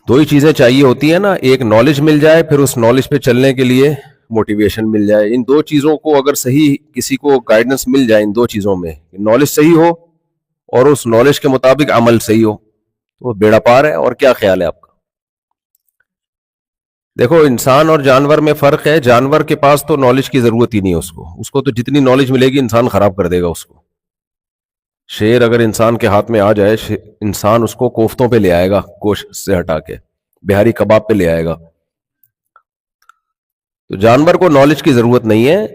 دو ہی چیزیں چاہیے ہوتی ہیں نا, ایک نالج مل جائے, پھر اس نالج پہ چلنے کے لیے موٹیویشن مل جائے. ان دو چیزوں کو اگر صحیح کسی کو گائیڈنس مل جائے, ان دو چیزوں میں نالج صحیح ہو اور اس نالج کے مطابق عمل صحیح ہو, تو بیڑا پار ہے. اور کیا خیال ہے آپ کا؟ دیکھو انسان اور جانور میں فرق ہے. جانور کے پاس تو نالج کی ضرورت ہی نہیں ہے, اس کو تو جتنی نالج ملے گی انسان خراب کر دے گا اس کو. شیر اگر انسان کے ہاتھ میں آ جائے, انسان اس کو کوفتوں پہ لے آئے گا, گوشت سے ہٹا کے بہاری کباب پہ لے آئے گا. تو جانور کو نالج کی ضرورت نہیں ہے.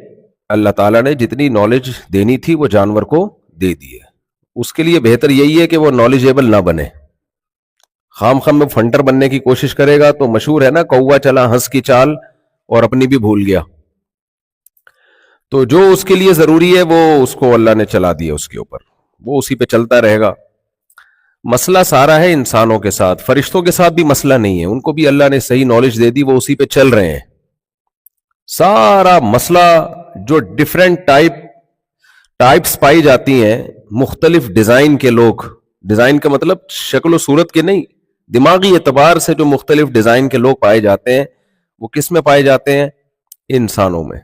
اللہ تعالیٰ نے جتنی نالج دینی تھی وہ جانور کو دے دی ہے. اس کے لیے بہتر یہی ہے کہ وہ نالجیبل نہ بنے. خام خام میں فنٹر بننے کی کوشش کرے گا تو مشہور ہے نا, کوا چلا ہنس کی چال اور اپنی بھی بھول گیا. تو جو اس کے لیے ضروری ہے وہ اس کو اللہ نے چلا دیا اس کے اوپر, وہ اسی پہ چلتا رہے گا. مسئلہ سارا ہے انسانوں کے ساتھ. فرشتوں کے ساتھ بھی مسئلہ نہیں ہے, ان کو بھی اللہ نے صحیح نالج دے دی, وہ اسی پہ چل رہے ہیں. سارا مسئلہ جو ڈیفرنٹ ٹائپس پائی جاتی ہیں, مختلف ڈیزائن کے لوگ, ڈیزائن کا مطلب شکل و صورت کے نہیں, دماغی اعتبار سے جو مختلف ڈیزائن کے لوگ پائے جاتے ہیں, وہ کس میں پائے جاتے ہیں؟ انسانوں میں.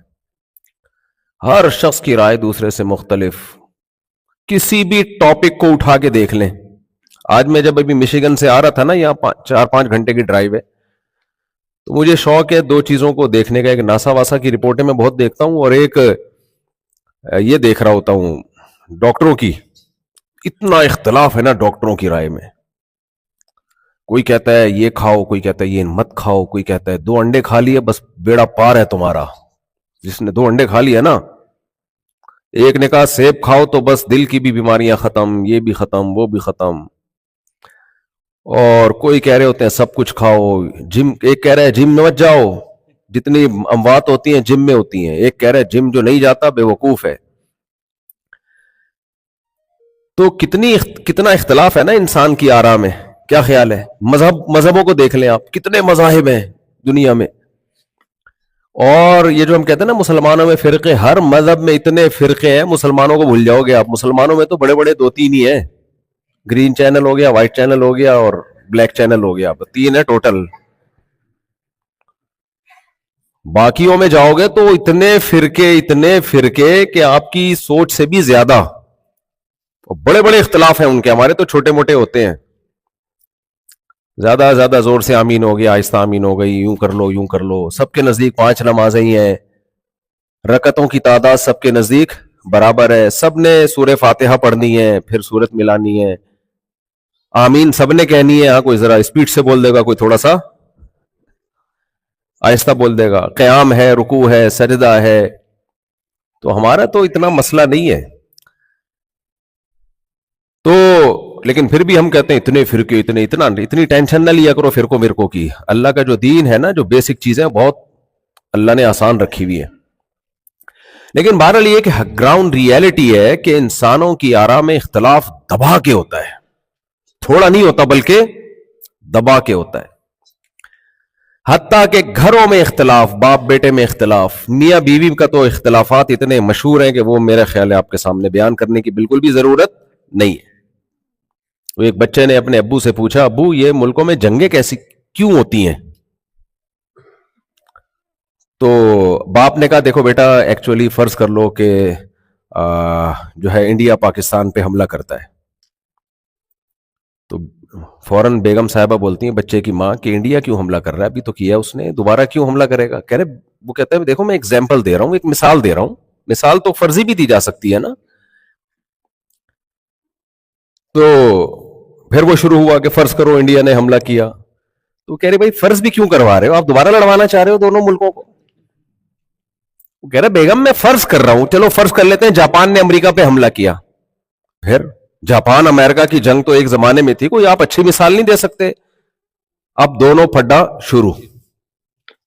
ہر شخص کی رائے دوسرے سے مختلف. کسی بھی ٹاپک کو اٹھا کے دیکھ لیں. آج میں جب ابھی مشیگن سے آ رہا تھا نا, یہاں 4-5 گھنٹے کی ڈرائیو ہے, تو مجھے شوق ہے دو چیزوں کو دیکھنے کا. ایک ناسا واسا کی رپورٹیں میں بہت دیکھتا ہوں, اور ایک یہ دیکھ رہا ہوتا ہوں ڈاکٹروں کی. اتنا اختلاف ہے نا ڈاکٹروں کی رائے میں. کوئی کہتا ہے یہ کھاؤ, کوئی کہتا ہے یہ مت کھاؤ, کوئی کہتا ہے 2 انڈے کھا لیے بس بیڑا پار ہے تمہارا. جس نے 2 انڈے کھا لیا نا, ایک نے کہا سیب کھاؤ تو بس دل کی بھی بیماریاں ختم, یہ بھی ختم, وہ بھی ختم. اور کوئی کہہ رہے ہوتے ہیں سب کچھ کھاؤ. جم, ایک کہہ رہا ہے جم میں مت جاؤ, جتنی اموات ہوتی ہیں جم میں ہوتی ہیں. ایک کہہ رہا ہے جم جو نہیں جاتا بے وقوف ہے. تو کتنا اختلاف ہے نا انسان کی آراء میں. کیا خیال ہے؟ مذہبوں کو دیکھ لیں آپ, کتنے مذاہب ہیں دنیا میں. اور یہ جو ہم کہتے ہیں نا مسلمانوں میں فرقے, ہر مذہب میں اتنے فرقے ہیں, مسلمانوں کو بھول جاؤ گے آپ. مسلمانوں میں تو بڑے بڑے 2-3 ہی ہیں. گرین چینل ہو گیا, وائٹ چینل ہو گیا, اور بلیک چینل ہو گیا, 3 ہے ٹوٹل. باقیوں میں جاؤ گے تو اتنے فرقے کہ آپ کی سوچ سے بھی زیادہ. بڑے بڑے اختلاف ہیں ان کے, ہمارے تو چھوٹے موٹے ہوتے ہیں. زیادہ زور سے آمین ہو گیا, آہستہ آمین ہو گئی, یوں کر لو یوں کر لو. سب کے نزدیک 5 نمازیں ہی ہیں, رکعتوں کی تعداد سب کے نزدیک برابر ہے, سب نے سورہ فاتحہ پڑھنی ہے, پھر سورت ملانی ہے, آمین سب نے کہنی ہے. ہاں کوئی ذرا اسپیڈ سے بول دے گا, کوئی تھوڑا سا آہستہ بول دے گا. قیام ہے, رکوع ہے, سجدہ ہے. تو ہمارا تو اتنا مسئلہ نہیں ہے. تو لیکن پھر بھی ہم کہتے ہیں اتنے فرقے, اتنی ٹینشن نہ لیا کرو فرقوں مرکوں کی. اللہ کا جو دین ہے نا, جو بیسک چیزیں بہت اللہ نے آسان رکھی ہوئی ہیں. لیکن بہرحال یہ کہ گراؤنڈ ریئلٹی ہے کہ انسانوں کی آراء میں اختلاف دبا کے ہوتا ہے, تھوڑا نہیں ہوتا بلکہ دبا کے ہوتا ہے. حتیٰ کہ گھروں میں اختلاف, باپ بیٹے میں اختلاف, میاں بیوی کا تو اختلافات اتنے مشہور ہیں کہ وہ میرا خیال ہے آپ کے سامنے بیان کرنے کی بالکل بھی ضرورت نہیں ہے. تو ایک بچے نے اپنے ابو سے پوچھا, ابو یہ ملکوں میں جنگیں کیسی کیوں ہوتی ہیں؟ تو باپ نے کہا دیکھو بیٹا, ایکچولی فرض کر لو کہ جو ہے انڈیا پاکستان پہ حملہ کرتا ہے, تو فوراً بیگم صاحبہ بولتی ہیں بچے کی ماں کہ انڈیا کیوں حملہ کر رہا ہے, ابھی تو کیا اس نے, دوبارہ کیوں حملہ کرے گا؟ وہ کہتا ہے دیکھو میں ایگزامپل دے رہا ہوں, ایک مثال دے رہا ہوں. مثال تو فرضی بھی دی جا سکتی ہے نا. تو پھر وہ شروع ہوا کہ فرض کرو انڈیا نے حملہ کیا. تو کہہ رہے بھائی فرض بھی کیوں کروا رہے ہو, آپ دوبارہ لڑوانا چاہ رہے ہو دونوں ملکوں کو؟ وہ کہہ رہے بیگم میں فرض کر رہا ہوں, چلو فرض کر لیتے ہیں جاپان نے امریکہ پہ حملہ کیا. پھر جاپان امریکہ کی جنگ تو ایک زمانے میں تھی, کوئی آپ اچھی مثال نہیں دے سکتے؟ اب دونوں پھڈا شروع.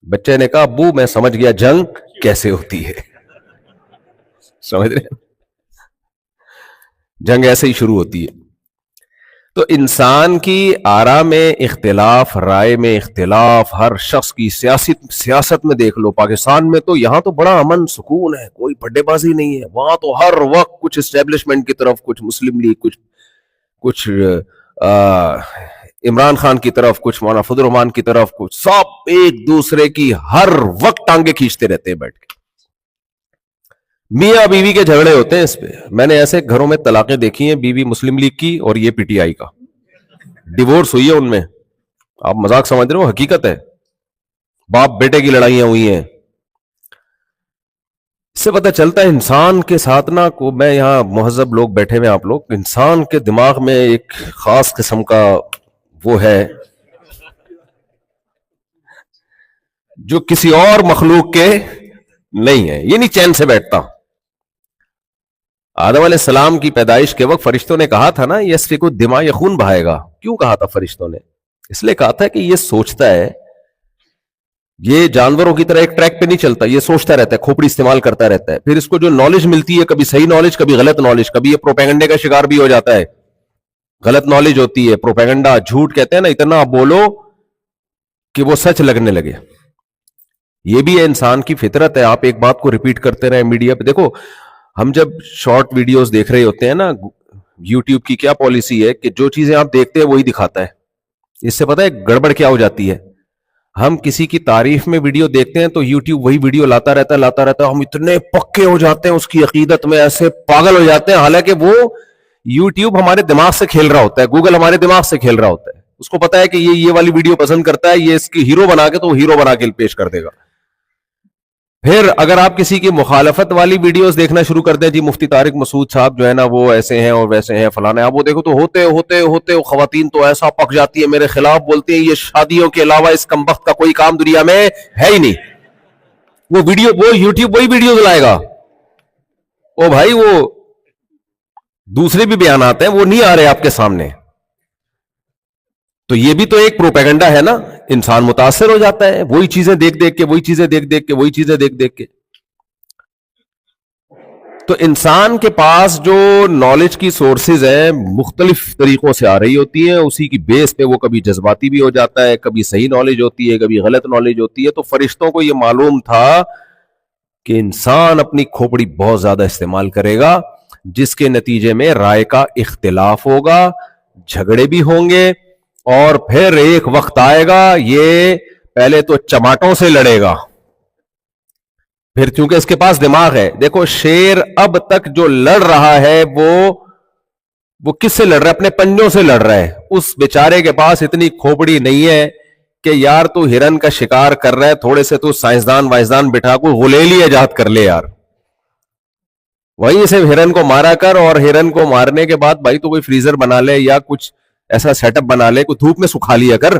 بچے نے کہا ابو میں سمجھ گیا جنگ کیسے ہوتی ہے. سمجھ رہے, جنگ ایسے ہی شروع ہوتی ہے. تو انسان کی آراء میں اختلاف, رائے میں اختلاف, ہر شخص کی سیاست میں دیکھ لو. پاکستان میں تو یہاں تو بڑا امن سکون ہے, کوئی پڈے بازی نہیں ہے. وہاں تو ہر وقت کچھ اسٹیبلشمنٹ کی طرف, کچھ مسلم لیگ, کچھ عمران خان کی طرف, کچھ مولانا فضل الرحمان کی طرف, کچھ سب ایک دوسرے کی ہر وقت ٹانگیں کھینچتے رہتے ہیں بیٹھ کے. میاں بیوی کے جھگڑے ہوتے ہیں اس پہ. میں نے ایسے گھروں میں طلاقیں دیکھی ہیں, بیوی مسلم لیگ کی اور یہ پی ٹی آئی کا, ڈیورس ہوئی ہے ان میں. آپ مذاق سمجھ رہے ہو, حقیقت ہے. باپ بیٹے کی لڑائیاں ہوئی ہیں. اس سے پتہ چلتا ہے انسان کے ساتھ نا کو, میں یہاں مہذب لوگ بیٹھے ہوئے آپ لوگ, انسان کے دماغ میں ایک خاص قسم کا وہ ہے جو کسی اور مخلوق کے نہیں ہے. یہ نہیں چین سے بیٹھتا. آدم علیہ السلام کی پیدائش کے وقت فرشتوں نے کہا تھا نا یسفک الدماء, یہ خون بہائے گا. کیوں کہا تھا فرشتوں نے؟ اس لیے کہا تھا کہ یہ سوچتا ہے, یہ جانوروں کی طرح ایک ٹریک پہ نہیں چلتا, یہ سوچتا رہتا ہے, کھوپڑی استعمال کرتا رہتا ہے. پھر اس کو جو نالج ملتی ہے, کبھی صحیح نالج کبھی غلط نالج, کبھی یہ پروپیگنڈے کا شکار بھی ہو جاتا ہے. غلط نالج ہوتی ہے, پروپیگنڈا, جھوٹ کہتے ہیں نا, اتنا بولو کہ وہ سچ لگنے لگے. یہ بھی ہے انسان کی فطرت ہے. آپ ایک بات کو ریپیٹ کرتے رہے میڈیا پہ. دیکھو ہم جب شارٹ ویڈیوز دیکھ رہے ہوتے ہیں نا, یوٹیوب کی کیا پالیسی ہے کہ جو چیزیں آپ دیکھتے ہیں وہی دکھاتا ہے. اس سے پتہ ہے گڑبڑ کیا ہو جاتی ہے؟ ہم کسی کی تعریف میں ویڈیو دیکھتے ہیں تو یوٹیوب وہی ویڈیو لاتا رہتا ہے. ہم اتنے پکے ہو جاتے ہیں اس کی عقیدت میں, ایسے پاگل ہو جاتے ہیں, حالانکہ وہ یوٹیوب ہمارے دماغ سے کھیل رہا ہوتا ہے, گوگل ہمارے دماغ سے کھیل رہا ہوتا ہے. اس کو پتا ہے کہ یہ والی ویڈیو پسند کرتا ہے, یہ اس کی ہیرو بنا کے تو وہ ہیرو بنا کے پیش کر دے گا. پھر اگر آپ کسی کی مخالفت والی ویڈیوز دیکھنا شروع کر دیں, جی مفتی طارق مسعود صاحب جو ہے نا وہ ایسے ہیں اور ویسے ہیں فلانے, آپ وہ دیکھو تو ہوتے ہوتے ہوتے خواتین تو ایسا پک جاتی ہے, میرے خلاف بولتے ہیں, یہ شادیوں کے علاوہ اس کمبخت کا کوئی کام دنیا میں ہے ہی نہیں. وہ یوٹیوب وہی ویڈیوز لائے گا. او بھائی وہ دوسرے بھی بیانات ہیں, وہ نہیں آ رہے آپ کے سامنے. تو یہ بھی تو ایک پروپیگنڈا ہے نا. انسان متاثر ہو جاتا ہے وہی چیزیں دیکھ دیکھ کے, وہی چیزیں دیکھ دیکھ کے, وہی چیزیں دیکھ دیکھ کے. تو انسان کے پاس جو نالج کی سورسز ہیں مختلف طریقوں سے آ رہی ہوتی ہیں, اسی کی بیس پہ وہ کبھی جذباتی بھی ہو جاتا ہے, کبھی صحیح نالج ہوتی ہے, کبھی غلط نالج ہوتی ہے. تو فرشتوں کو یہ معلوم تھا کہ انسان اپنی کھوپڑی بہت زیادہ استعمال کرے گا, جس کے نتیجے میں رائے کا اختلاف ہوگا, جھگڑے بھی ہوں گے, اور پھر ایک وقت آئے گا یہ پہلے تو چماٹوں سے لڑے گا, پھر چونکہ اس کے پاس دماغ ہے. دیکھو شیر اب تک جو لڑ رہا ہے وہ کس سے لڑ رہا ہے؟ اپنے پنجوں سے لڑ رہا ہے. اس بیچارے کے پاس اتنی کھوپڑی نہیں ہے کہ یار تو ہرن کا شکار کر رہا ہے, تھوڑے سے تو سائنسدان وائزدان بٹھا کو غلیلی ایجاد کر لے یار, وہیں سے ہرن کو مارا کر, اور ہرن کو مارنے کے بعد بھائی تو کوئی فریزر بنا لے یا کچھ ایسا سیٹ اپ بنا لے, کوئی دھوپ میں سکھا لیا کر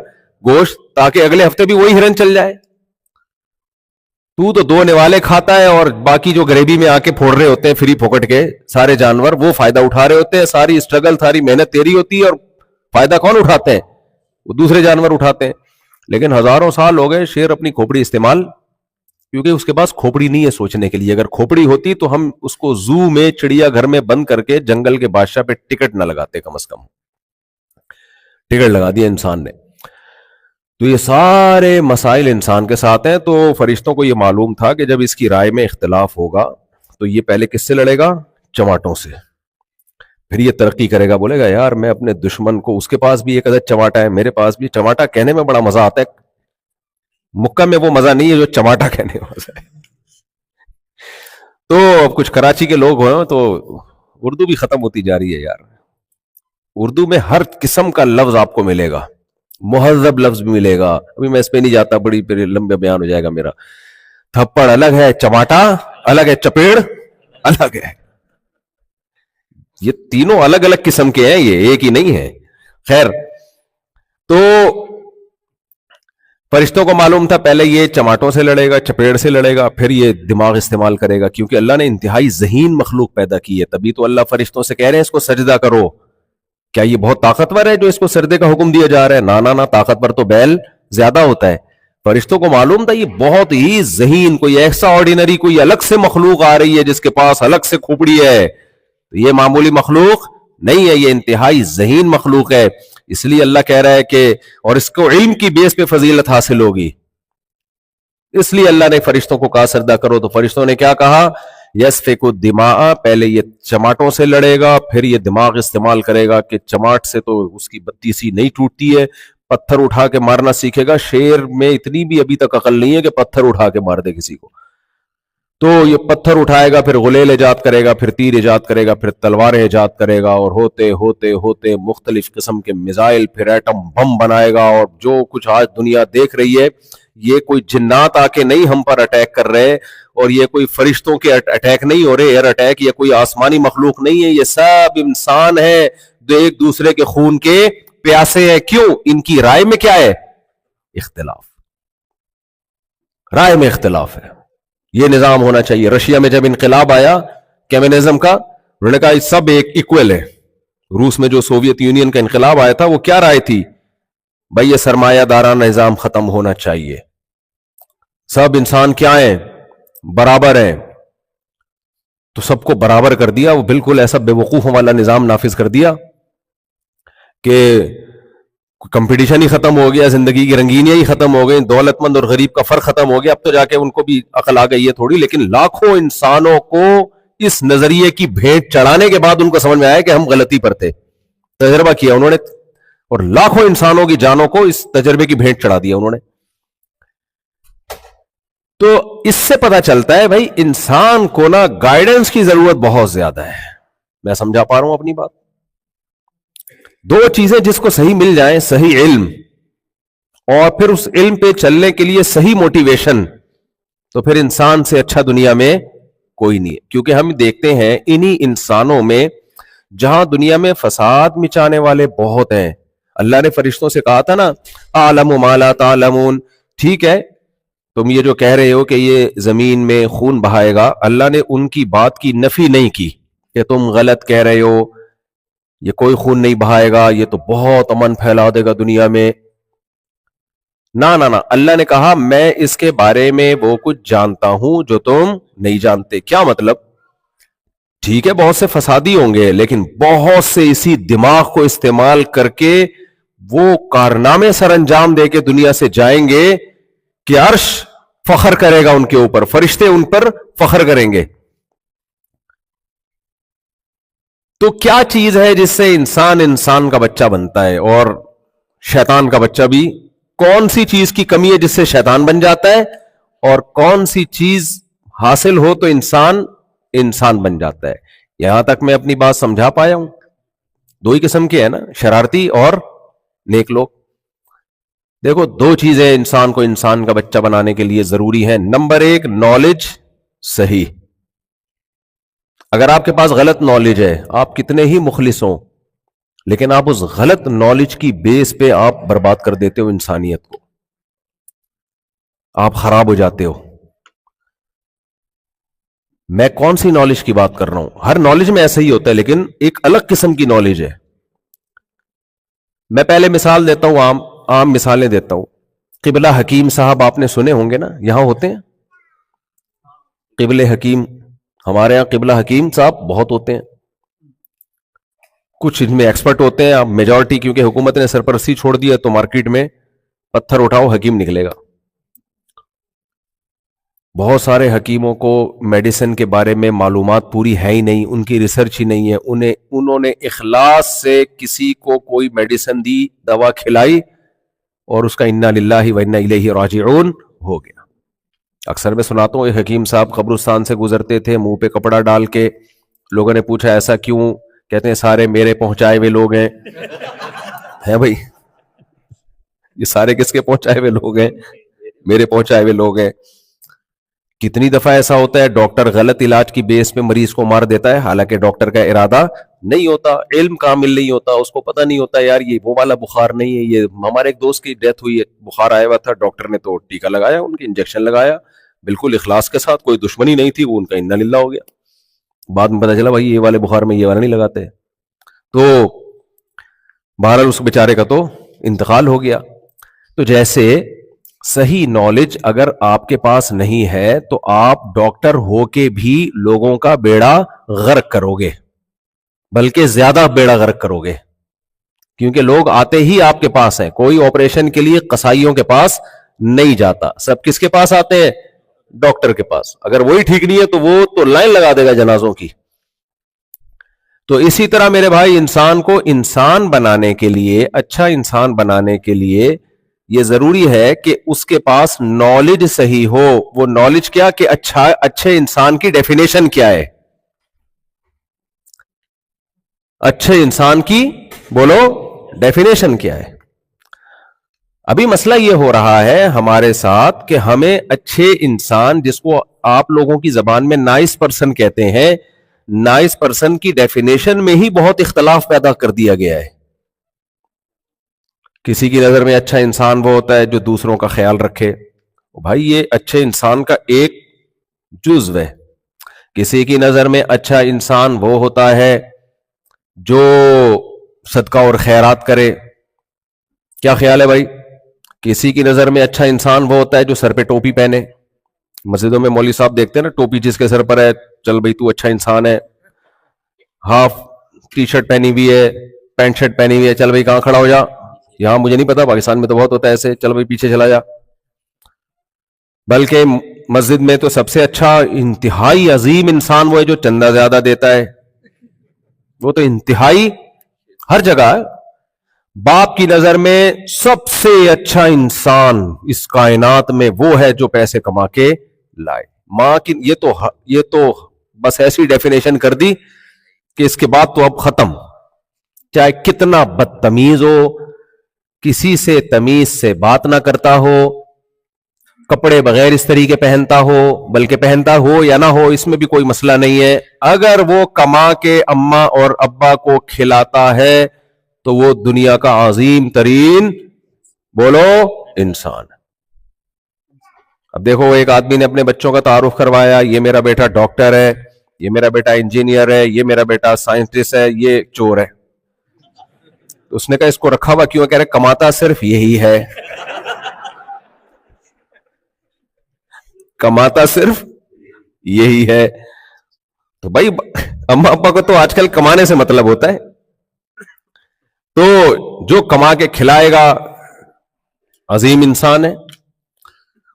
گوشت, تاکہ اگلے ہفتے بھی وہی ہرن چل جائے. تو دو نوالے کھاتا ہے اور باقی جو گریبی میں آ کے پھوڑ رہے ہوتے ہیں فری پھوکٹ کے سارے جانور, وہ فائدہ اٹھا رہے ہوتے ہیں. ساری اسٹرگل ساری محنت تیری ہوتی ہے, اور فائدہ کون اٹھاتے ہیں؟ وہ دوسرے جانور اٹھاتے ہیں. لیکن ہزاروں سال ہو گئے شیر اپنی کھوپڑی استعمال, کیونکہ اس کے پاس کھوپڑی نہیں ہے سوچنے کے لیے. اگر کھوپڑی ہوتی تو ہم اس کو زو میں, چڑیا گھر میں بند کر کے جنگل کے بادشاہ پہ ٹکٹ نہ لگاتے. کم از کم ٹکٹ لگا دیا انسان نے. تو یہ سارے مسائل انسان کے ساتھ ہیں. تو فرشتوں کو یہ معلوم تھا کہ جب اس کی رائے میں اختلاف ہوگا تو یہ پہلے کس سے لڑے گا؟ چماٹوں سے. پھر یہ ترقی کرے گا, بولے گا یار میں اپنے دشمن کو, اس کے پاس بھی ایک عدد چماٹا ہے, میرے پاس بھی چماٹا. کہنے میں بڑا مزہ آتا ہے, مکہ میں وہ مزہ نہیں ہے جو چماٹا کہنے میں مزہ ہے. تو کچھ کراچی کے لوگ ہوں تو اردو بھی ختم ہوتی جا رہی ہے یار. اردو میں ہر قسم کا لفظ آپ کو ملے گا, مہذب لفظ بھی ملے گا. ابھی میں اس پہ نہیں جاتا, بڑی پھر لمبا بیان ہو جائے گا میرا. تھپڑ الگ ہے, چماٹا الگ ہے, چپیڑ الگ ہے. یہ تینوں الگ الگ قسم کے ہیں, یہ ایک ہی نہیں ہے. خیر, تو فرشتوں کو معلوم تھا پہلے یہ چماٹوں سے لڑے گا, چپیڑ سے لڑے گا, پھر یہ دماغ استعمال کرے گا, کیونکہ اللہ نے انتہائی ذہین مخلوق پیدا کی ہے. تبھی تو اللہ فرشتوں سے کہہ رہے ہیں اس کو سجدہ کرو. کیا یہ بہت طاقتور ہے جو اس کو سجدے کا حکم دیا جا رہا ہے؟ نہ طاقتور تو بیل زیادہ ہوتا ہے. فرشتوں کو معلوم تھا یہ بہت ہی ذہین, کوئی ایسا آرڈینری کوئی الگ سے مخلوق آ رہی ہے جس کے پاس الگ سے کھوپڑی ہے. یہ معمولی مخلوق نہیں ہے, یہ انتہائی ذہین مخلوق ہے. اس لیے اللہ کہہ رہا ہے کہ اور اس کو علم کی بیس پہ فضیلت حاصل ہوگی, اس لیے اللہ نے فرشتوں کو کہا سجدہ کرو. تو فرشتوں نے کیا کہا یسفک الدماء، پہلے یہ چماٹوں سے لڑے گا، پھر یہ دماغ استعمال کرے گا کہ چماٹ سے تو اس کی بتی سی نہیں ٹوٹتی ہے، پتھر اٹھا کے مارنا سیکھے گا. شیر میں اتنی بھی ابھی تک عقل نہیں ہے کہ پتھر اٹھا کے مار دے کسی کو. تو یہ پتھر اٹھائے گا، پھر غلیل ایجاد کرے گا، پھر تیر ایجاد کرے گا، پھر تلواریں ایجاد کرے گا، اور ہوتے ہوتے ہوتے مختلف قسم کے میزائل، پھر ایٹم بم بنائے گا. اور جو کچھ آج دنیا دیکھ رہی ہے، یہ کوئی جنات آ کے نہیں ہم پر اٹیک کر رہے، اور یہ کوئی فرشتوں کے اٹیک نہیں ہو رہے، ایئر اٹیک، یہ کوئی آسمانی مخلوق نہیں ہے، یہ سب انسان ہے جو ایک دوسرے کے خون کے پیاسے ہیں. کیوں؟ ان کی رائے میں کیا ہے؟ اختلاف. رائے میں اختلاف ہے. یہ نظام ہونا چاہیے. رشیا میں جب انقلاب آیا کمیونزم کا، انہوں نے کہا سب ایک ایکول ہے. روس میں جو سوویت یونین کا انقلاب آیا تھا، وہ کیا رائے تھی؟ بھائی یہ سرمایہ دارانہ نظام ختم ہونا چاہیے، سب انسان کیا ہیں؟ برابر ہیں. تو سب کو برابر کر دیا. وہ بالکل ایسا بے وقوفوں والا نظام نافذ کر دیا کہ کمپٹیشن ہی ختم ہو گیا، زندگی کی رنگینیاں ہی ختم ہو گئی، دولت مند اور غریب کا فرق ختم ہو گیا. اب تو جا کے ان کو بھی عقل آ گئی ہے تھوڑی، لیکن لاکھوں انسانوں کو اس نظریے کی بھیٹ چڑھانے کے بعد ان کو سمجھ میں آیا کہ ہم غلطی پر تھے. تجربہ کیا انہوں نے، اور لاکھوں انسانوں کی جانوں کو اس تجربے کی بھیٹ چڑھا دیا انہوں نے. تو اس سے پتا چلتا ہے بھائی انسان کو نا گائیڈنس کی ضرورت بہت زیادہ ہے. میں سمجھا پا رہا ہوں اپنی بات؟ دو چیزیں جس کو صحیح مل جائیں، صحیح علم اور پھر اس علم پہ چلنے کے لیے صحیح موٹیویشن، تو پھر انسان سے اچھا دنیا میں کوئی نہیں ہے. کیونکہ ہم دیکھتے ہیں انہی انسانوں میں جہاں دنیا میں فساد مچانے والے بہت ہیں. اللہ نے فرشتوں سے کہا تھا نا اعلم ما لا تعلمون. ٹھیک ہے، تم یہ جو کہہ رہے ہو کہ یہ زمین میں خون بہائے گا، اللہ نے ان کی بات کی نفی نہیں کی کہ تم غلط کہہ رہے ہو، یہ کوئی خون نہیں بہائے گا، یہ تو بہت امن پھیلا دے گا دنیا میں. نہ نہ نہ، اللہ نے کہا میں اس کے بارے میں وہ کچھ جانتا ہوں جو تم نہیں جانتے. کیا مطلب؟ ٹھیک ہے بہت سے فسادی ہوں گے، لیکن بہت سے اسی دماغ کو استعمال کر کے وہ کارنامے سر انجام دے کے دنیا سے جائیں گے کہ عرش فخر کرے گا ان کے اوپر، فرشتے ان پر فخر کریں گے. تو کیا چیز ہے جس سے انسان کا بچہ بنتا ہے اور شیطان کا بچہ بھی؟ کون سی چیز کی کمی ہے جس سے شیطان بن جاتا ہے، اور کون سی چیز حاصل ہو تو انسان بن جاتا ہے؟ یہاں تک میں اپنی بات سمجھا پایا ہوں؟ دو ہی قسم کے ہیں نا، شرارتی اور نیک لوگ. دیکھو دو چیزیں انسان کو انسان کا بچہ بنانے کے لیے ضروری ہیں. نمبر ایک، نالج صحیح. اگر آپ کے پاس غلط نالج ہے، آپ کتنے ہی مخلص ہوں، لیکن آپ اس غلط نالج کی بیس پہ آپ برباد کر دیتے ہو انسانیت کو، آپ خراب ہو جاتے ہو. میں کون سی نالج کی بات کر رہا ہوں؟ ہر نالج میں ایسا ہی ہوتا ہے، لیکن ایک الگ قسم کی نالج ہے. میں پہلے مثال دیتا ہوں، عام مثالیں دیتا ہوں. قبلہ حکیم صاحب آپ نے سنے ہوں گے نا، یہاں ہوتے ہیں قبلہ حکیم. ہمارے یہاں قبلہ حکیم صاحب بہت ہوتے ہیں، کچھ ان میں ایکسپرٹ ہوتے ہیں. اب میجورٹی کیونکہ حکومت نے سرپرستی چھوڑ دیا تو مارکیٹ میں پتھر اٹھاؤ حکیم نکلے گا. بہت سارے حکیموں کو میڈیسن کے بارے میں معلومات پوری ہے ہی نہیں، ان کی ریسرچ ہی نہیں ہے. انہوں نے اخلاص سے کسی کو کوئی میڈیسن دی، دوا کھلائی، اور اس کا انا للہ و انا الیہ راجعون ہو گیا. اکثر میں سناتا ہوں، ایک حکیم صاحب قبرستان سے گزرتے تھے منہ پہ کپڑا ڈال کے. لوگوں نے پوچھا ایسا کیوں؟ کہتے ہیں سارے میرے پہنچائے ہوئے لوگ ہیں. ہے بھائی، یہ سارے کس کے پہنچائے ہوئے لوگ ہیں؟ میرے پہنچائے ہوئے لوگ ہیں. کتنی دفعہ ایسا ہوتا ہے ڈاکٹر غلط علاج کی بیس پہ مریض کو مار دیتا ہے، حالانکہ ڈاکٹر کا ارادہ نہیں ہوتا، علم کامل نہیں ہوتا، اس کو پتہ نہیں ہوتا یار یہ وہ والا بخار نہیں ہے. یہ ہمارے ایک دوست کی ڈیتھ ہوئی ہے، بخار آیا ہوا تھا، ڈاکٹر نے تو ٹیکا لگایا، ان کی انجیکشن لگایا بالکل اخلاص کے ساتھ، کوئی دشمنی نہیں تھی، وہ ان کا انا للہ ہو گیا. بعد میں پتا چلا بھائی یہ والے بخار میں یہ والا نہیں لگاتے. تو بہرحال اس بیچارے کا تو انتقال ہو گیا. تو جیسے صحیح نالج اگر آپ کے پاس نہیں ہے تو آپ ڈاکٹر ہو کے بھی لوگوں کا بیڑا غرق کرو گے، بلکہ زیادہ بیڑا غرق کرو گے، کیونکہ لوگ آتے ہی آپ کے پاس ہیں. کوئی آپریشن کے لیے قصائیوں کے پاس نہیں جاتا، سب کس کے پاس آتے ہیں؟ ڈاکٹر کے پاس. اگر وہی ٹھیک نہیں ہے تو وہ تو لائن لگا دے گا جنازوں کی. تو اسی طرح میرے بھائی انسان کو انسان بنانے کے لیے, اچھا انسان بنانے کے لیے یہ ضروری ہے کہ اس کے پاس نالج صحیح ہو. وہ نالج کیا کہ اچھے انسان کی ڈیفینیشن کیا ہے, اچھے انسان کی بولو ڈیفینیشن کیا ہے. ابھی مسئلہ یہ ہو رہا ہے ہمارے ساتھ کہ ہمیں اچھے انسان, جس کو آپ لوگوں کی زبان میں نائس پرسن کہتے ہیں, نائس پرسن کی ڈیفینیشن میں ہی بہت اختلاف پیدا کر دیا گیا ہے. کسی کی نظر میں اچھا انسان وہ ہوتا ہے جو دوسروں کا خیال رکھے. بھائی یہ اچھے انسان کا ایک جزو ہے. کسی کی نظر میں اچھا انسان وہ ہوتا ہے جو صدقہ اور خیرات کرے. کیا خیال ہے بھائی؟ کسی کی نظر میں اچھا انسان وہ ہوتا ہے جو سر پہ ٹوپی پہنے. مسجدوں میں مولوی صاحب دیکھتے ہیں نا, ٹوپی جس کے سر پر ہے, چل بھائی تو اچھا انسان ہے. ہاف ٹی شرٹ پہنی ہوئی ہے, پینٹ شرٹ پہنی ہوئی ہے, چل بھائی کہاں کھڑا ہو جا. یہاں مجھے نہیں پتا, پاکستان میں تو بہت ہوتا ہے ایسے, چل بھائی پیچھے چلا جا. بلکہ مسجد میں تو سب سے اچھا انتہائی عظیم انسان وہ ہے جو چندہ زیادہ دیتا ہے. وہ تو انتہائی ہر جگہ ہے. باپ کی نظر میں سب سے اچھا انسان اس کائنات میں وہ ہے جو پیسے کما کے لائے. ماں کی یہ تو بس ایسی ڈیفینیشن کر دی کہ اس کے بعد تو اب ختم. چاہے کتنا بدتمیز ہو, کسی سے تمیز سے بات نہ کرتا ہو, کپڑے بغیر اس طریقے پہنتا ہو, بلکہ پہنتا ہو یا نہ ہو اس میں بھی کوئی مسئلہ نہیں ہے, اگر وہ کما کے اماں اور ابا کو کھلاتا ہے تو وہ دنیا کا عظیم ترین بولو انسان. اب دیکھو ایک آدمی نے اپنے بچوں کا تعارف کروایا, یہ میرا بیٹا ڈاکٹر ہے, یہ میرا بیٹا انجینئر ہے, یہ میرا بیٹا سائنٹسٹ ہے, یہ چور ہے. اس نے کہا اس کو رکھا ہوا کیوں؟ کہہ رہے کماتا صرف یہی ہے. کماتا صرف یہی ہے. تو بھائی اما ابا کو تو آج کل کمانے سے مطلب ہوتا ہے. تو جو کما کے کھلائے گا عظیم انسان ہے.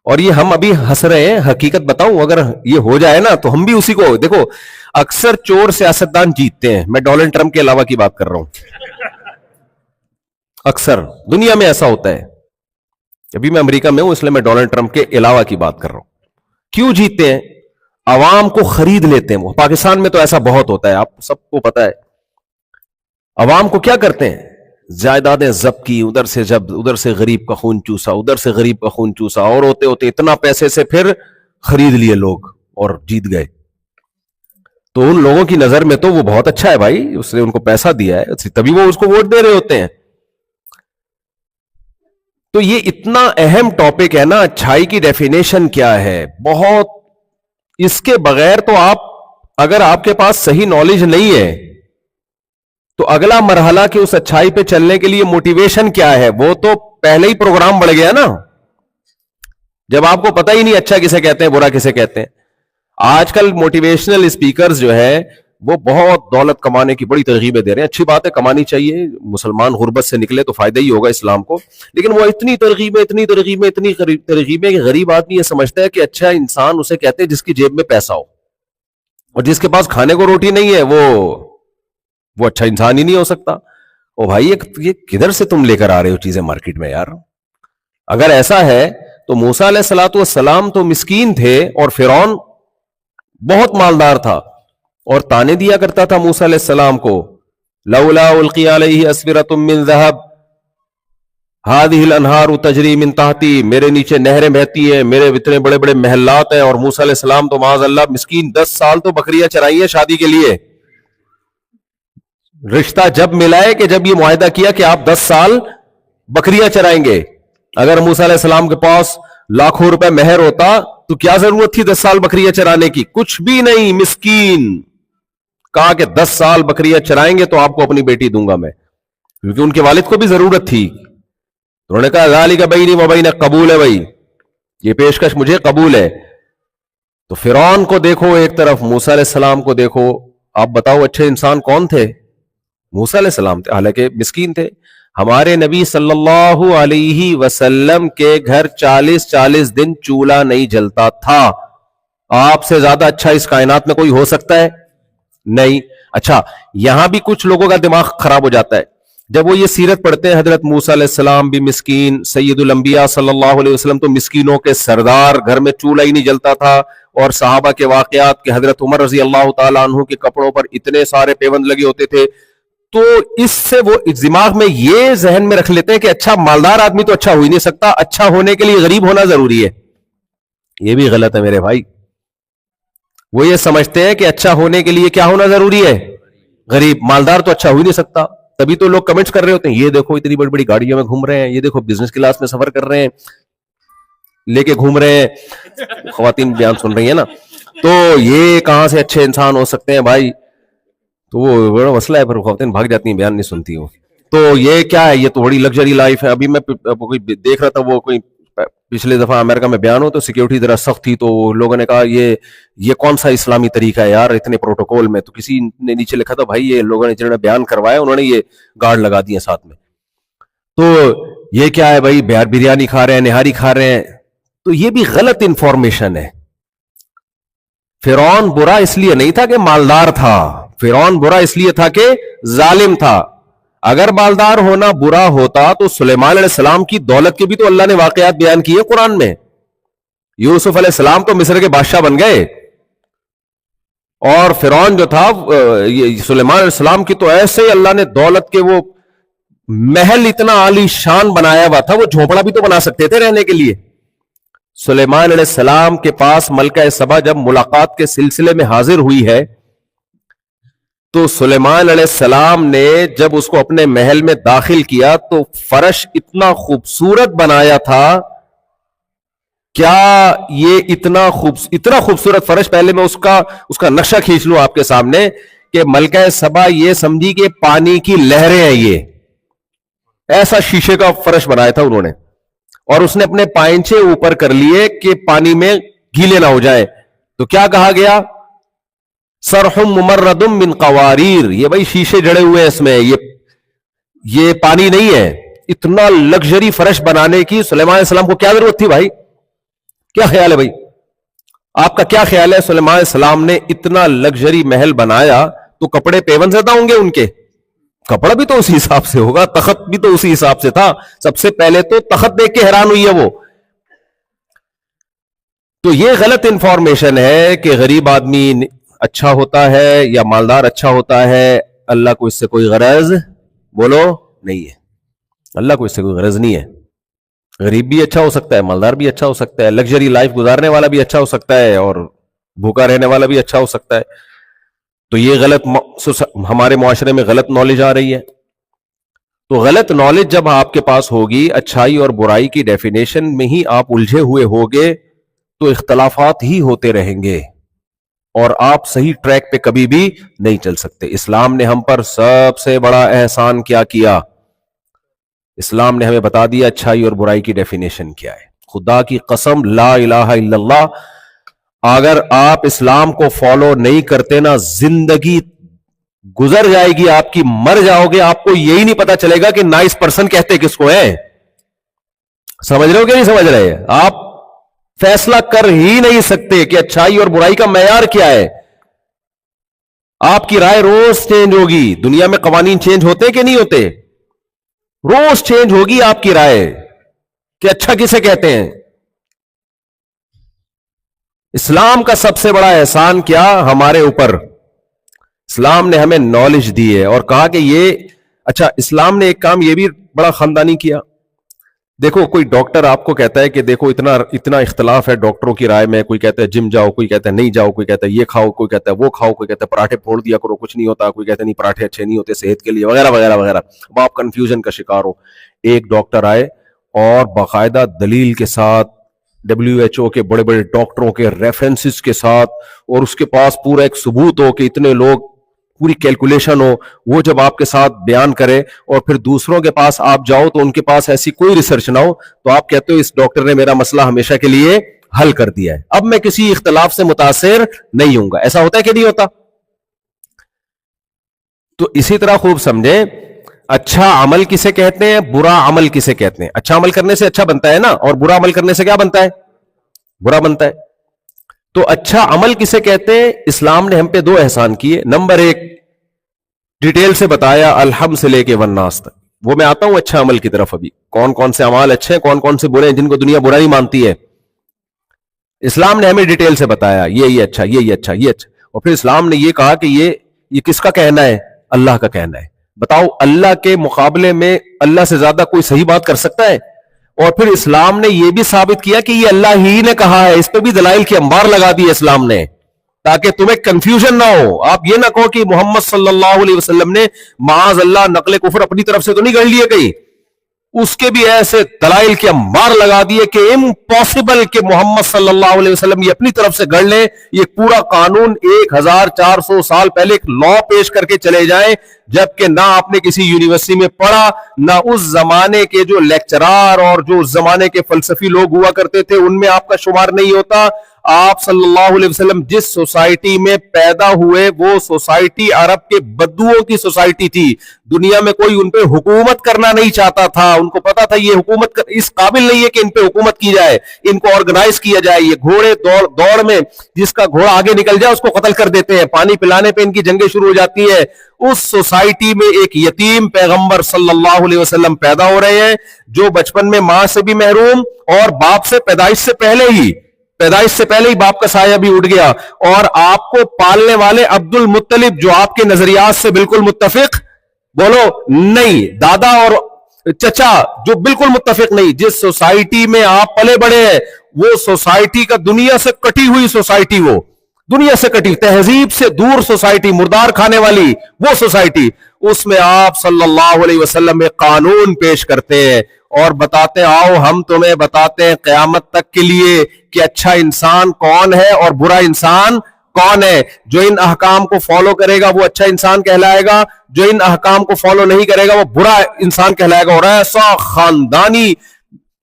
اور یہ ہم ابھی ہنس رہے ہیں, حقیقت بتاؤں اگر یہ ہو جائے نا تو ہم بھی اسی کو, دیکھو اکثر چور سیاستدان جیتتے ہیں. میں ڈونلڈ ٹرمپ کے علاوہ کی بات کر رہا ہوں. اکثر دنیا میں ایسا ہوتا ہے. ابھی میں امریکہ میں ہوں اس لیے میں ڈونلڈ ٹرمپ کے علاوہ کی بات کر رہا ہوں. کیوں جیتتے ہیں؟ عوام کو خرید لیتے ہیں. وہ پاکستان میں تو ایسا بہت ہوتا ہے, آپ سب کو پتا ہے. عوام کو کیا کرتے ہیں؟ جائیدادیں ضبط کی, ادھر سے غریب کا خون چوسا, ادھر سے غریب کا خون چوسا, اور ہوتے ہوتے اتنا پیسے سے پھر خرید لیے لوگ اور جیت گئے. تو ان لوگوں کی نظر میں تو وہ بہت اچھا ہے بھائی, اس نے ان کو پیسہ دیا ہے تبھی وہ اس کو ووٹ دے رہے ہوتے ہیں. تو یہ اتنا اہم ٹاپک ہے نا, اچھائی کی ڈیفینیشن کیا ہے, بہت. اس کے بغیر تو اگر آپ کے پاس صحیح نالج نہیں ہے تو اگلا مرحلہ کہ اس اچھائی پہ چلنے کے لیے موٹیویشن کیا ہے, وہ تو پہلے ہی پروگرام بڑھ گیا نا. جب آپ کو پتہ ہی نہیں اچھا کسے کہتے ہیں برا کسے کہتے ہیں. آج کل موٹیویشنل اسپیکرز جو ہے وہ بہت دولت کمانے کی بڑی ترغیبیں دے رہے ہیں. اچھی بات ہے, کمانی چاہیے, مسلمان غربت سے نکلے تو فائدہ ہی ہوگا اسلام کو. لیکن وہ اتنی ترغیبیں کہ غریب آدمی یہ سمجھتا ہے کہ اچھا انسان اسے کہتے ہیں جس کی جیب میں پیسہ ہو, اور جس کے پاس کھانے کو روٹی نہیں ہے وہ اچھا انسان ہی نہیں ہو سکتا. او بھائی یہ کدھر سے تم لے کر آ رہے ہو چیزیں مارکیٹ میں یار؟ اگر ایسا ہے تو موسیٰ علیہ الصلوۃ والسلام تو مسکین تھے اور فرعون بہت مالدار تھا اور تانے دیا کرتا تھا موسیٰ علیہ السلام کو, لولا القی علیہ اسورۃ من ذہب ہذہ الانہار تجری من تحتی, میرے نیچے نہریں بہتی ہیں, میرے اتنے بڑے بڑے محلات ہیں. اور موسیٰ علیہ السلام تو معاذ اللہ مسکین 10 سال تو بکریاں چرائی ہیں شادی کے لیے. رشتہ جب ملا ہے کہ جب یہ معاہدہ کیا کہ آپ 10 سال بکریاں چرائیں گے. اگر موسیٰ علیہ السلام کے پاس لاکھوں روپے مہر ہوتا تو کیا ضرورت تھی 10 سال بکریاں چرانے کی؟ کچھ بھی نہیں. مسکین کہا کہ 10 سال بکریاں چرائیں گے تو آپ کو اپنی بیٹی دوں گا میں, کیونکہ ان کے والد کو بھی ضرورت تھی. انہوں نے کہا ذالک بینی و بینک, قبول ہے بھائی, یہ پیشکش مجھے قبول ہے. تو فرعون کو دیکھو ایک طرف, موسیٰ علیہ السلام کو دیکھو. آپ بتاؤ اچھے انسان کون تھے؟ موسیٰ علیہ السلام تھے, حالانکہ مسکین تھے. ہمارے نبی صلی اللہ علیہ وسلم کے گھر 40 دن چولہا نہیں جلتا تھا, آپ سے زیادہ اچھا اس کائنات میں کوئی ہو سکتا ہے؟ نہیں. اچھا یہاں بھی کچھ لوگوں کا دماغ خراب ہو جاتا ہے جب وہ یہ سیرت پڑھتے ہیں. حضرت موسیٰ علیہ السلام بھی مسکین, سید الانبیاء صلی اللہ علیہ وسلم تو مسکینوں کے سردار, گھر میں چولہا ہی نہیں جلتا تھا, اور صحابہ کے واقعات کہ حضرت عمر رضی اللہ تعالیٰ عنہ کے کپڑوں پر اتنے سارے پیوند لگے ہوتے تھے. تو اس سے وہ ذماغ میں یہ ذہن میں رکھ لیتے ہیں کہ اچھا مالدار آدمی تو اچھا ہو ہی نہیں سکتا, اچھا ہونے کے لیے غریب ہونا ضروری ہے. یہ بھی غلط ہے میرے بھائی. وہ یہ سمجھتے ہیں کہ اچھا ہونے کے لیے کیا ہونا ضروری ہے؟ غریب. مالدار تو اچھا ہو ہی نہیں سکتا. تبھی تو لوگ کمنٹس کر رہے ہوتے ہیں, یہ دیکھو اتنی بڑی بڑی گاڑیوں میں گھوم رہے ہیں, یہ دیکھو بزنس کلاس میں سفر کر رہے ہیں, لے کے گھوم رہے ہیں. خواتین بیان سن رہی ہیں نا, تو یہ کہاں سے اچھے انسان ہو سکتے ہیں بھائی؟ تو وہ بڑا مسئلہ ہے, پھر خواتین بھاگ جاتی ہیں, بیان نہیں سنتی وہ. تو یہ کیا ہے, یہ تو بڑی لگژری لائف ہے. ابھی میں کوئی دیکھ رہا تھا, وہ کوئی پچھلے دفعہ امریکہ میں بیان ہو تو سیکیورٹی ذرا سخت تھی, تو لوگوں نے کہا یہ کون سا اسلامی طریقہ ہے یار اتنے پروٹوکول میں. تو کسی نے نیچے لکھا تھا بھائی یہ لوگوں نے جنہوں نے بیان کروایا انہوں نے یہ گارڈ لگا دیے ساتھ میں. تو یہ کیا ہے بھائی, بریانی کھا رہے ہیں, نہاری کھا رہے ہیں. تو یہ بھی غلط انفارمیشن ہے. فرعون برا اس لیے نہیں تھا کہ مالدار تھا, فرعون برا اس لیے تھا کہ ظالم تھا. اگر مالدار ہونا برا ہوتا تو سلیمان علیہ السلام کی دولت کے بھی تو اللہ نے واقعات بیان کیے قرآن میں. یوسف علیہ السلام تو مصر کے بادشاہ بن گئے, اور فرعون جو تھا سلیمان علیہ السلام کی تو ایسے ہی اللہ نے دولت کے وہ محل اتنا عالی شان بنایا ہوا تھا, وہ جھونپڑا بھی تو بنا سکتے تھے رہنے کے لیے. سلیمان علیہ السلام کے پاس ملکہ سبا جب ملاقات کے سلسلے میں حاضر ہوئی ہے تو سلیمان علیہ السلام نے جب اس کو اپنے محل میں داخل کیا تو فرش اتنا خوبصورت بنایا تھا. کیا یہ اتنا خوبصورت فرش, پہلے میں اس کا نقشہ کھینچ لوں آپ کے سامنے کہ ملکہ سبا یہ سمجھی کہ پانی کی لہریں ہیں, یہ ایسا شیشے کا فرش بنایا تھا انہوں نے, اور اس نے اپنے پائنچے اوپر کر لیے کہ پانی میں گیلے نہ ہو جائیں. تو کیا کہا گیا؟ سرحم ممردم من قواریر. یہ بھائی شیشے جڑے ہوئے ہیں اس میں, یہ پانی نہیں ہے. اتنا لگژری فرش بنانے کی سلیمان علیہ السلام کو کیا ضرورت تھی بھائی؟ کیا خیال ہے بھائی, آپ کا کیا خیال ہے؟ سلیمان علیہ السلام نے اتنا لگژری محل بنایا تو کپڑے پیون زدہ ہوں گے ان کے؟ کپڑا بھی تو اسی حساب سے ہوگا, تخت بھی تو اسی حساب سے تھا. سب سے پہلے تو تخت دیکھ کے حیران ہوئی ہے وہ. تو یہ غلط انفارمیشن ہے کہ غریب آدمی اچھا ہوتا ہے یا مالدار اچھا ہوتا ہے. اللہ کو اس سے کوئی غرض بولو نہیں ہے, اللہ کو اس سے کوئی غرض نہیں ہے. غریب بھی اچھا ہو سکتا ہے, مالدار بھی اچھا ہو سکتا ہے, لگژری لائف گزارنے والا بھی اچھا ہو سکتا ہے, اور بھوکا رہنے والا بھی اچھا ہو سکتا ہے. تو یہ غلط ہمارے معاشرے میں غلط نالج آ رہی ہے. تو غلط نالج جب آپ کے پاس ہوگی, اچھائی اور برائی کی ڈیفینیشن میں ہی آپ الجھے ہوئے ہوگے تو اختلافات ہی ہوتے رہیں گے اور آپ صحیح ٹریک پہ کبھی بھی نہیں چل سکتے. اسلام نے ہم پر سب سے بڑا احسان کیا کیا؟ اسلام نے ہمیں بتا دیا اچھائی اور برائی کی ڈیفینیشن کیا ہے. خدا کی قسم لا الہ الا اللہ, اگر آپ اسلام کو فالو نہیں کرتے نا, زندگی گزر جائے گی آپ کی, مر جاؤ گے, آپ کو یہی نہیں پتا چلے گا کہ نائس پرسن کہتے کس کو ہیں. سمجھ رہے ہو کہ نہیں سمجھ رہے؟ آپ فیصلہ کر ہی نہیں سکتے کہ اچھائی اور برائی کا معیار کیا ہے. آپ کی رائے روز چینج ہوگی. دنیا میں قوانین چینج ہوتے کہ نہیں ہوتے؟ روز چینج ہوگی آپ کی رائے کہ اچھا کسے کہتے ہیں. اسلام کا سب سے بڑا احسان کیا ہمارے اوپر؟ اسلام نے ہمیں نالج دی ہے اور کہا کہ یہ اچھا. اسلام نے ایک کام یہ بھی بڑا خاندانی کیا. دیکھو کوئی ڈاکٹر آپ کو کہتا ہے کہ دیکھو اتنا اختلاف ہے ڈاکٹروں کی رائے میں, کوئی کہتا ہے جم جاؤ, کوئی کہتا ہے نہیں جاؤ, کوئی کہتا ہے یہ کھاؤ, کوئی کہتا ہے وہ کھاؤ, کوئی کہتا ہے پراٹھے پھوڑ دیا کرو کچھ نہیں ہوتا, کوئی کہتا ہے نہیں پراٹھے اچھے نہیں ہوتے صحت کے لیے, وغیرہ وغیرہ وغیرہ. اب آپ کنفیوژن کا شکار ہو. ایک ڈاکٹر آئے اور باقاعدہ دلیل کے ساتھ, WHO کے بڑے بڑے ڈاکٹروں کے ریفرنسز کے ساتھ, اور اس کے پاس پورا ایک ثبوت ہو کہ اتنے لوگ, پوری کیلکولیشن ہو, وہ جب آپ کے ساتھ بیان کرے اور پھر دوسروں کے پاس آپ جاؤ تو ان کے پاس ایسی کوئی ریسرچ نہ ہو, تو آپ کہتے ہو اس ڈاکٹر نے میرا مسئلہ ہمیشہ کے لیے حل کر دیا ہے, اب میں کسی اختلاف سے متاثر نہیں ہوں گا. ایسا ہوتا ہے کہ نہیں ہوتا؟ تو اسی طرح خوب سمجھیں, اچھا عمل کسے کہتے ہیں, برا عمل کسے کہتے ہیں. اچھا عمل کرنے سے اچھا بنتا ہے نا, اور برا عمل کرنے سے کیا بنتا ہے؟ برا بنتا ہے. تو اچھا عمل کسے کہتے ہیں؟ اسلام نے ہم پہ 2 احسان کیے. نمبر 1 ڈیٹیل سے بتایا الحم سے لے کے والناس تک. وہ میں آتا ہوں اچھا عمل کی طرف. ابھی کون کون سے اعمال اچھے ہیں, کون کون سے برے ہیں جن کو دنیا برا نہیں مانتی ہے. اسلام نے ہمیں ڈیٹیل سے بتایا یہ اچھا, یہ اچھا, یہ اچھا. اور پھر اسلام نے یہ کہا کہ یہ کس کا کہنا ہے؟ اللہ کا کہنا ہے. بتاؤ اللہ کے مقابلے میں اللہ سے زیادہ کوئی صحیح بات کر سکتا ہے؟ اور پھر اسلام نے یہ بھی ثابت کیا کہ یہ اللہ ہی نے کہا ہے. اس پہ بھی دلائل کی انبار لگا دی اسلام نے, تاکہ تمہیں کنفیوژن نہ ہو. آپ یہ نہ کہو کہ محمد صلی اللہ علیہ وسلم نے معاذ اللہ نقل کفر اپنی طرف سے تو نہیں گڑھ لیے کہیں. اس کے بھی ایسے دلائل کے انبار لگا دیے کہ امپاسبل کہ محمد صلی اللہ علیہ وسلم یہ اپنی طرف سے گڑھ لیں. یہ پورا قانون 1400 سال پہلے ایک لا پیش کر کے چلے جائیں, جبکہ نہ آپ نے کسی یونیورسٹی میں پڑھا, نہ اس زمانے کے جو لیکچرار اور جو اس زمانے کے فلسفی لوگ ہوا کرتے تھے ان میں آپ کا شمار نہیں ہوتا. آپ صلی اللہ علیہ وسلم جس سوسائٹی میں پیدا ہوئے وہ سوسائٹی عرب کے بدوؤں کی سوسائٹی تھی. دنیا میں کوئی ان پہ حکومت کرنا نہیں چاہتا تھا. ان کو پتا تھا یہ حکومت اس قابل نہیں ہے کہ ان پہ حکومت کی جائے, ان کو آرگنائز کیا جائے. یہ گھوڑے دوڑ میں جس کا گھوڑا آگے نکل جائے اس کو قتل کر دیتے ہیں. پانی پلانے پہ ان کی جنگیں شروع ہو جاتی ہیں. اس سوسائٹی میں ایک یتیم پیغمبر صلی اللہ علیہ وسلم پیدا ہو رہے ہیں, جو بچپن میں ماں سے بھی محروم اور باپ سے پیدائش سے پہلے ہی باپ کا سایہ بھی اٹھ گیا. اور آپ کو پالنے والے عبد المطلب جو آپ کے نظریات سے بالکل متفق, بولو نہیں, دادا اور چچا جو بالکل متفق نہیں. جس سوسائٹی میں آپ پلے بڑے ہیں وہ سوسائٹی کا دنیا سے کٹی ہوئی سوسائٹی, وہ دنیا سے کٹی, تہذیب سے دور سوسائٹی, مردار کھانے والی وہ سوسائٹی. اس میں آپ صلی اللہ علیہ وسلم ایک قانون پیش کرتے ہیں اور بتاتے آؤ ہم تمہیں بتاتے ہیں قیامت تک کے لیے کہ اچھا انسان کون ہے اور برا انسان کون ہے. جو ان احکام کو فالو کرے گا وہ اچھا انسان کہلائے گا, جو ان احکام کو فالو نہیں کرے گا وہ برا انسان کہلائے گا. اور ایسا خاندانی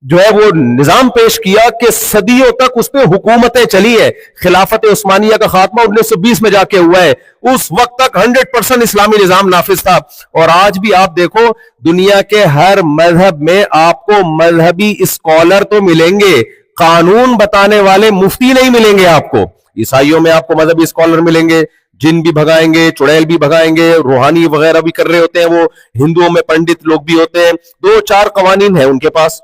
جو ہے وہ نظام پیش کیا کہ صدیوں تک اس پہ حکومتیں چلی ہے. خلافت عثمانیہ کا خاتمہ 1920 میں جا کے ہوا ہے. اس وقت تک 100% اسلامی نظام نافذ تھا. اور آج بھی آپ دیکھو دنیا کے ہر مذہب میں آپ کو مذہبی اسکالر تو ملیں گے, قانون بتانے والے مفتی نہیں ملیں گے آپ کو. عیسائیوں میں آپ کو مذہبی اسکالر ملیں گے, جن بھی بھگائیں گے, چڑیل بھی بھگائیں گے, روحانی وغیرہ بھی کر رہے ہوتے ہیں. وہ ہندوؤں میں پنڈت لوگ بھی ہوتے ہیں, 2-4 قوانین ہیں ان کے پاس.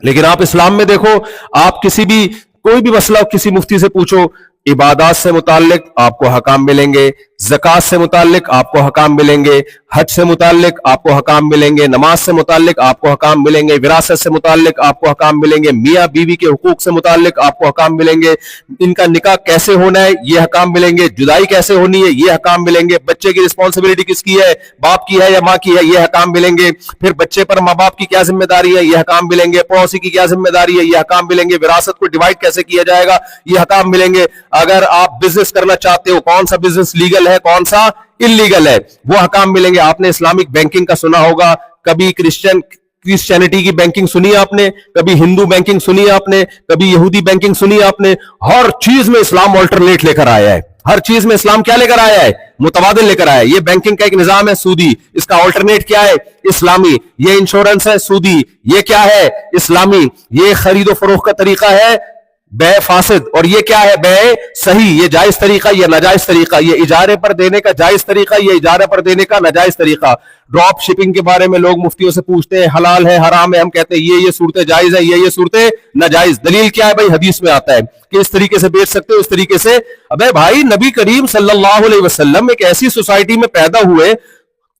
لیکن آپ اسلام میں دیکھو, آپ کوئی بھی مسئلہ کسی مفتی سے پوچھو, عبادات سے متعلق آپ کو حکام ملیں گے, زکات سے متعلق آپ کو حکام ملیں گے, حج سے متعلق آپ کو حکام ملیں گے, نماز سے متعلق آپ کو حکام ملیں گے, وراثت سے متعلق آپ کو حکام ملیں گے, میاں بیوی کے حقوق سے متعلق آپ کو حکام ملیں گے, ان کا نکاح کیسے ہونا ہے یہ حکام ملیں گے, جدائی کیسے ہونی ہے یہ حکام ملیں گے, بچے کی رسپانسبلٹی کس کی ہے, باپ کی ہے یا ماں کی ہے یہ حکام ملیں گے, پھر بچے پر ماں باپ کی کیا ذمہ داری ہے یہ حکام ملیں گے, پڑوسی کی کیا ذمہ داری ہے یہ حکام ملیں گے, وراثت کو ڈیوائڈ کیسے کیا جائے گا یہ حکام ملیں گے. اگر آپ بزنس کرنا چاہتے ہو, کون سا بزنس لیگل ہے کون سا انلیگل ہے وہ حکام ملیں گے. آپ نے اسلامک بینکنگ کا سنا ہوگا, کبھی کرسچینٹی کی بینکنگ سنی آپ نے, کبھی ہندو بینکنگ سنی آپ نے, کبھی یہودی بینکنگ سنی آپ نے. ہر چیز میں اسلام آلٹرنیٹ لے کر آیا ہے. ہر چیز میں اسلام کیا لے کر آیا ہے؟ متبادل لے کر آیا ہے. یہ بینکنگ کا ایک نظام ہے سودی, اس کا آلٹرنیٹ کیا ہے؟ اسلامی. یہ انشورنس ہے سودی, یہ کیا ہے؟ اسلامی. یہ خرید و فروخت کا طریقہ ہے بے فاسد, اور یہ کیا ہے؟ بے صحیح. یہ جائز طریقہ, یہ ناجائز طریقہ. یہ اجارے پر دینے کا جائز طریقہ, یہ اجارے پر دینے کا ناجائز طریقہ. ڈراپ شپنگ کے بارے میں لوگ مفتیوں سے پوچھتے ہیں حلال ہے حرام ہے, ہم کہتے ہیں یہ صورتیں جائز ہے, یہ صورتیں ناجائز. دلیل کیا ہے بھائی؟ حدیث میں آتا ہے کہ اس طریقے سے بیچ سکتے ہو, اس طریقے سے. ابے بھائی نبی کریم صلی اللہ علیہ وسلم ایک ایسی سوسائٹی میں پیدا ہوئے,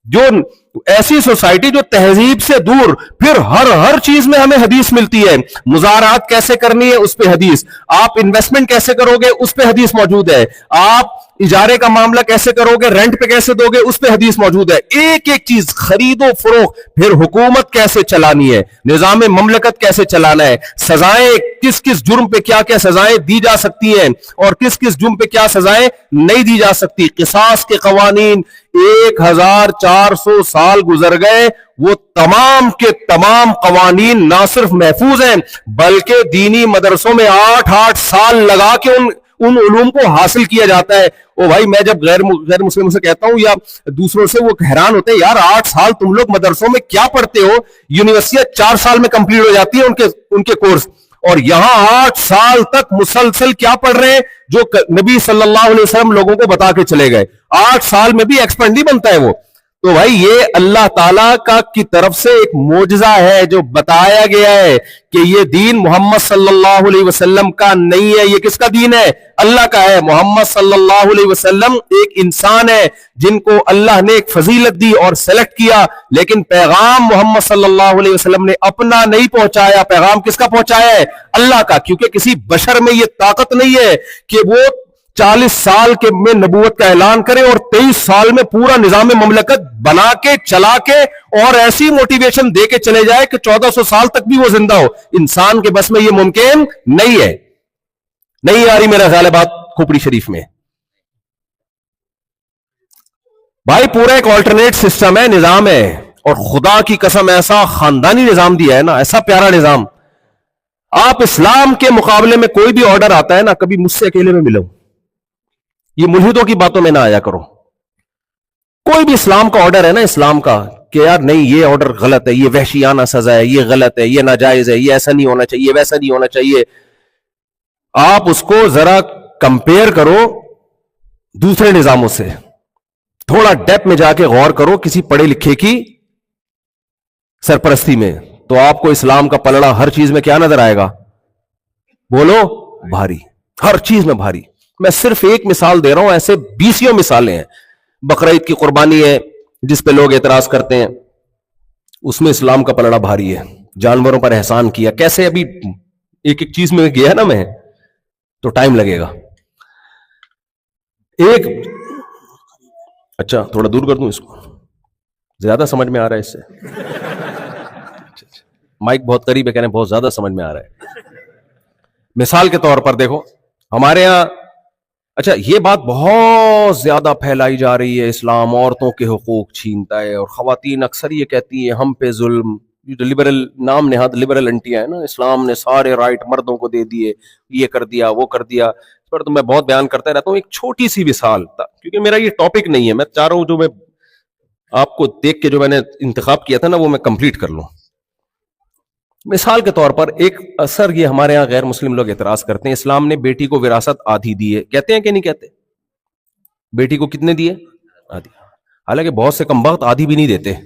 جو ایسی سوسائٹی جو تہذیب سے دور, پھر ہر چیز میں ہمیں حدیث ملتی ہے. مزارات کیسے کرنی ہے اس پہ حدیث, آپ انویسٹمنٹ کیسے کرو گے اس پہ حدیث موجود ہے, آپ اجارے کا معاملہ کیسے کرو گے, رینٹ پہ کیسے دو گے اس پہ حدیث موجود ہے. ایک ایک چیز, خرید و فروخت, پھر حکومت کیسے چلانی ہے, نظام مملکت کیسے چلانا ہے, سزائیں کس کس جرم پہ کیا کیا سزائیں دی جا سکتی ہیں اور کس کس جرم پہ کیا سزائیں نہیں دی جا سکتی. قصاص کے قوانین 1400 سال گزر گئے, وہ تمام کے تمام قوانین نہ صرف محفوظ ہیں بلکہ دینی مدرسوں میں 8 سال لگا کے ان علوم کو حاصل کیا جاتا ہے. او بھائی میں جب غیر مسلموں سے کہتا ہوں یا دوسروں سے, وہ حیران ہوتے ہیں, یار 8 سال تم لوگ مدرسوں میں کیا پڑھتے ہو؟ یونیورسٹیاں 4 سال میں کمپلیٹ ہو جاتی ہے ان کے کورس, اور یہاں 8 سال تک مسلسل کیا پڑھ رہے ہیں جو نبی صلی اللہ علیہ وسلم لوگوں کو بتا کے چلے گئے. 8 سال میں بھی ایکسپرٹ نہیں بنتا ہے وہ. تو بھائی یہ اللہ تعالیٰ کی طرف سے ایک معجزہ ہے جو بتایا گیا ہے کہ یہ دین محمد صلی اللہ علیہ وسلم کا نہیں ہے. یہ کس کا دین ہے؟ اللہ کا ہے. محمد صلی اللہ علیہ وسلم ایک انسان ہے جن کو اللہ نے ایک فضیلت دی اور سلیکٹ کیا, لیکن پیغام محمد صلی اللہ علیہ وسلم نے اپنا نہیں پہنچایا. پیغام کس کا پہنچایا ہے؟ اللہ کا. کیونکہ کسی بشر میں یہ طاقت نہیں ہے کہ وہ 40 سال کے میں نبوت کا اعلان کرے اور 23 سال میں پورا نظام مملکت بنا کے چلا کے اور ایسی موٹیویشن دے کے چلے جائے کہ 1400 سال تک بھی وہ زندہ ہو. انسان کے بس میں یہ ممکن نہیں ہے. نہیں آ رہی میرا خیال ہے بات کھوپڑی شریف میں؟ بھائی پورا ایک آلٹرنیٹ سسٹم ہے, نظام ہے, اور خدا کی قسم ایسا خاندانی نظام دیا ہے نا, ایسا پیارا نظام. آپ اسلام کے مقابلے میں کوئی بھی آرڈر آتا ہے نا, کبھی مجھ سے اکیلے میں ملو, یہ ملحدوں کی باتوں میں نہ آیا کرو. کوئی بھی اسلام کا آرڈر ہے نا, اسلام کا, کہ یار نہیں یہ آرڈر غلط ہے, یہ وحشیانہ سزا ہے, یہ غلط ہے, یہ ناجائز ہے, یہ ایسا نہیں ہونا چاہیے, ویسا نہیں ہونا چاہیے. آپ اس کو ذرا کمپیئر کرو دوسرے نظاموں سے, تھوڑا ڈیپ میں جا کے غور کرو کسی پڑھے لکھے کی سرپرستی میں, تو آپ کو اسلام کا پلڑا ہر چیز میں کیا نظر آئے گا؟ بولو, بھاری. ہر چیز میں بھاری. میں صرف ایک مثال دے رہا ہوں, ایسے 20 مثالیں ہیں. بقرعید کی قربانی ہے جس پہ لوگ اعتراض کرتے ہیں, اس میں اسلام کا پلڑا بھاری ہے. جانوروں پر احسان کیا, کیسے؟ ابھی ایک ایک چیز میں گیا نا میں, تو ٹائم لگے گا. ایک اچھا تھوڑا دور کر دوں اس کو, زیادہ سمجھ میں آ رہا ہے اس سے؟ مائک بہت قریب ہے, کہنے بہت زیادہ سمجھ میں آ رہا ہے. مثال کے طور پر دیکھو ہمارے ہاں, اچھا یہ بات بہت زیادہ پھیلائی جا رہی ہے, اسلام عورتوں کے حقوق چھینتا ہے, اور خواتین اکثر یہ کہتی ہیں ہم پہ ظلم. لبرل نام نہاد لبرل انٹیاں ہیں نا, اسلام نے سارے رائٹ مردوں کو دے دیے, یہ کر دیا وہ کر دیا. اس پر تو میں بہت بیان کرتا رہتا ہوں. ایک چھوٹی سی مثال, کیونکہ میرا یہ ٹاپک نہیں ہے, میں چاہ رہا ہوں جو میں آپ کو دیکھ کے جو میں نے انتخاب کیا تھا نا وہ میں کمپلیٹ کر لوں. مثال کے طور پر ایک اثر, یہ ہمارے ہاں غیر مسلم لوگ اعتراض کرتے ہیں اسلام نے بیٹی کو وراثت آدھی دی ہے, کہتے ہیں کہ نہیں کہتے؟ بیٹی کو کتنے دیے؟ آدھی. حالانکہ بہت سے کمبخت آدھی بھی نہیں دیتے ہیں.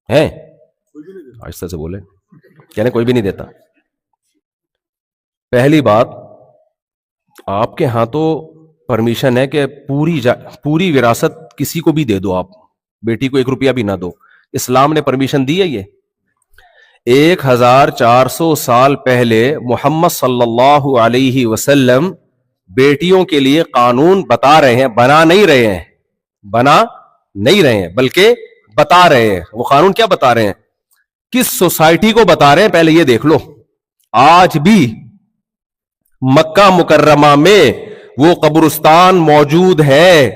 آہستہ سے بولے, کہنے کوئی بھی نہیں دیتا. پہلی بات, آپ کے ہاں تو پرمیشن ہے کہ پوری وراثت کسی کو بھی دے دو, آپ بیٹی کو 1 روپیہ بھی نہ دو. اسلام نے پرمیشن دی ہے یہ؟ 1400 سال پہلے محمد صلی اللہ علیہ وسلم بیٹیوں کے لیے قانون بتا رہے ہیں, بنا نہیں رہے ہیں بلکہ بتا رہے ہیں. وہ قانون کیا بتا رہے ہیں, کس سوسائٹی کو بتا رہے ہیں؟ پہلے یہ دیکھ لو. آج بھی مکہ مکرمہ میں وہ قبرستان موجود ہے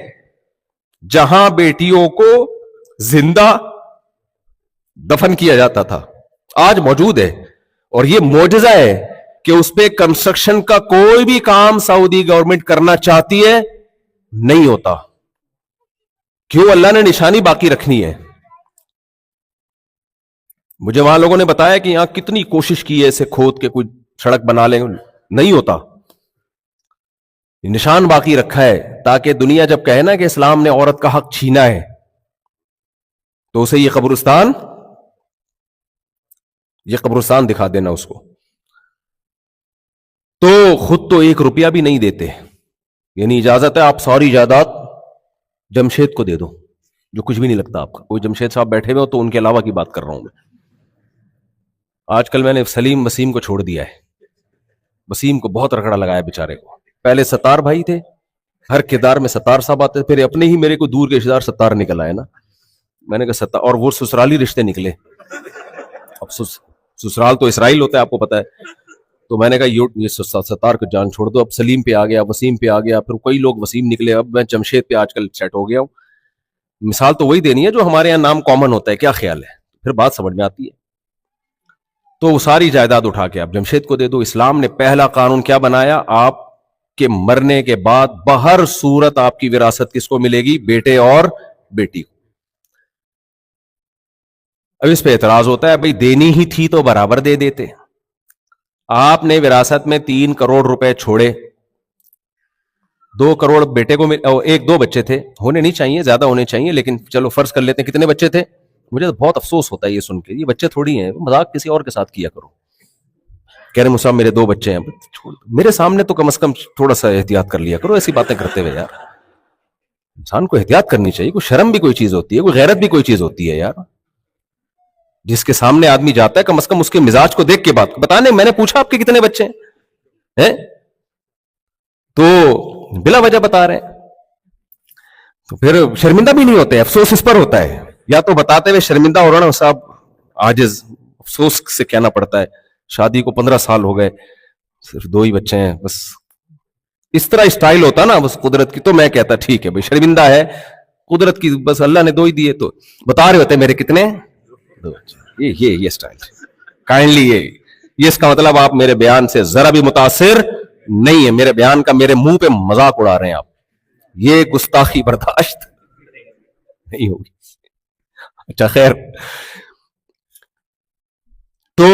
جہاں بیٹیوں کو زندہ دفن کیا جاتا تھا, آج موجود ہے. اور یہ معجزہ ہے کہ اس پہ کنسٹرکشن کا کوئی بھی کام سعودی گورنمنٹ کرنا چاہتی ہے نہیں ہوتا. کیوں؟ اللہ نے نشانی باقی رکھنی ہے. مجھے وہاں لوگوں نے بتایا کہ یہاں کتنی کوشش کی ہے اسے کھود کے کوئی سڑک بنا لیں, نہیں ہوتا. نشان باقی رکھا ہے تاکہ دنیا جب کہے نا کہ اسلام نے عورت کا حق چھینا ہے تو اسے یہ قبرستان دکھا دینا اس کو. تو خود تو 1 روپیہ بھی نہیں دیتے, یعنی اجازت ہے آپ ساری جائیداد جمشید کو دے دو, جو کچھ بھی نہیں لگتا آپ کا. کوئی جمشید صاحب بیٹھے ہوئے ہو تو ان کے علاوہ کی بات کر رہا ہوں میں. آج کل میں نے سلیم وسیم کو چھوڑ دیا ہے. وسیم کو بہت رگڑا لگایا بیچارے کو. پہلے ستار بھائی تھے, ہر کردار میں ستار صاحب آتے, پھر اپنے ہی میرے کو دور کے رشتے دار ستار نکل آئے نا. میں نے کہا ستار, اور وہ سسرالی رشتے نکلے. اب سسرال تو اسرائیل ہوتا ہے آپ کو پتا ہے. تو میں نے کہا یہ ستار کو جان چھوڑ دو. اب سلیم پہ آ گیا, وسیم پہ آ گیا, پھر کئی لوگ وسیم نکلے. اب میں جمشید پہ آج کل سیٹ ہو گیا ہوں. مثال تو وہی دینی ہے جو ہمارے یہاں نام کامن ہوتا ہے. کیا خیال ہے؟ پھر بات سمجھ میں آتی ہے. تو وہ ساری جائیداد اٹھا کے آپ جمشید کو دے دو. اسلام نے پہلا قانون کیا بنایا, آپ کے مرنے کے بعد بہر صورت آپ کی وراثت کس کو ملے گی؟ بیٹے اور بیٹی کو. اب اس پہ اعتراض ہوتا ہے بھائی دینی ہی تھی تو برابر دے دیتے. آپ نے وراثت میں 3 کروڑ روپے چھوڑے, 2 کروڑ بیٹے کو 2 بچے تھے, ہونے نہیں چاہیے, زیادہ ہونے چاہیے, لیکن چلو فرض کر لیتے ہیں کتنے بچے تھے. مجھے تو بہت افسوس ہوتا ہے یہ سن کے, یہ بچے تھوڑی ہیں, مذاق کسی اور کے ساتھ کیا کرو. کہہ رہے مصعب میرے 2 بچے ہیں, میرے سامنے تو کم از کم تھوڑا سا احتیاط کر لیا کرو ایسی باتیں کرتے ہوئے. یار انسان کو احتیاط کرنی چاہیے, کوئی شرم بھی کوئی چیز ہوتی ہے, کوئی غیرت بھی کوئی چیز ہوتی ہے. یار جس کے سامنے آدمی جاتا ہے کم از کم اس کے مزاج کو دیکھ کے بات بتانے. میں نے پوچھا آپ کے کتنے بچے ہیں تو بلا وجہ بتا رہے ہیں, تو پھر شرمندہ بھی نہیں ہوتے, افسوس اس پر ہوتا ہے. یا تو بتاتے ہوئے شرمندہ ہو رہا نا صاحب, عاجز, افسوس سے کہنا پڑتا ہے شادی کو 15 سال ہو گئے, صرف 2 ہی بچے ہیں بس. اس طرح اسٹائل ہوتا نا بس قدرت کی, تو میں کہتا ٹھیک ہے بھائی شرمندہ ہے قدرت کی, بس اللہ نے 2 ہی دیے, تو بتا رہے ہوتے میرے کتنے 2 بچے. یہ اسٹائل کائنڈلی, یہ اس کا مطلب آپ میرے بیان سے ذرا بھی متاثر نہیں ہے, میرے بیان کا میرے منہ پہ مذاق اڑا رہے ہیں آپ. یہ گستاخی برداشت نہیں ہوگی. اچھا خیر, تو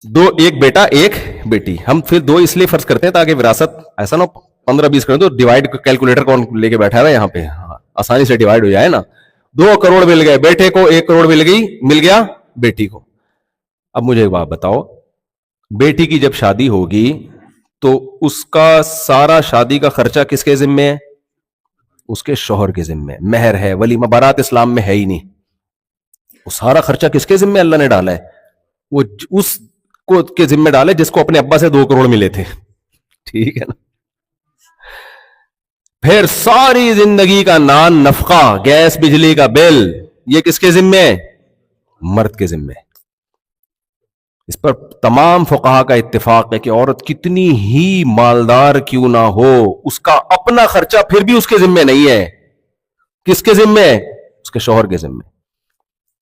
2, ایک بیٹا ایک بیٹی. ہم پھر 2 اس لیے فرض کرتے ہیں تاکہ وراثت ایسا نہ 15-20 کریں تو ڈیوائڈ کیلکولیٹر کون لے کے بیٹھا ہے یہاں پہ, آسانی سے ڈیوائڈ ہو جائے نا. 2 کروڑ مل گئے بیٹے کو, 1 کروڑ مل گیا بیٹی کو. اب مجھے ایک بات بتاؤ, بیٹی کی جب شادی ہوگی تو اس کا سارا شادی کا خرچہ کس کے ذمہ ہے؟ اس کے شوہر کے ذمہ. مہر ہے, ولیمہ بارات اسلام میں ہے ہی نہیں. وہ سارا خرچہ کس کے ذمہ اللہ نے ڈالا ہے؟ وہ اس کو کے ذمہ ڈالے جس کو اپنے ابا سے 2 کروڑ ملے تھے. ٹھیک ہے نا. پھر ساری زندگی کا نان نفقہ, گیس بجلی کا بل, یہ کس کے ذمہ ہے؟ مرد کے ذمہ. اس پر تمام فقہا کا اتفاق ہے کہ عورت کتنی ہی مالدار کیوں نہ ہو, اس کا اپنا خرچہ پھر بھی اس کے ذمہ نہیں ہے. کس کے ذمہ ہے؟ اس کے شوہر کے ذمہ.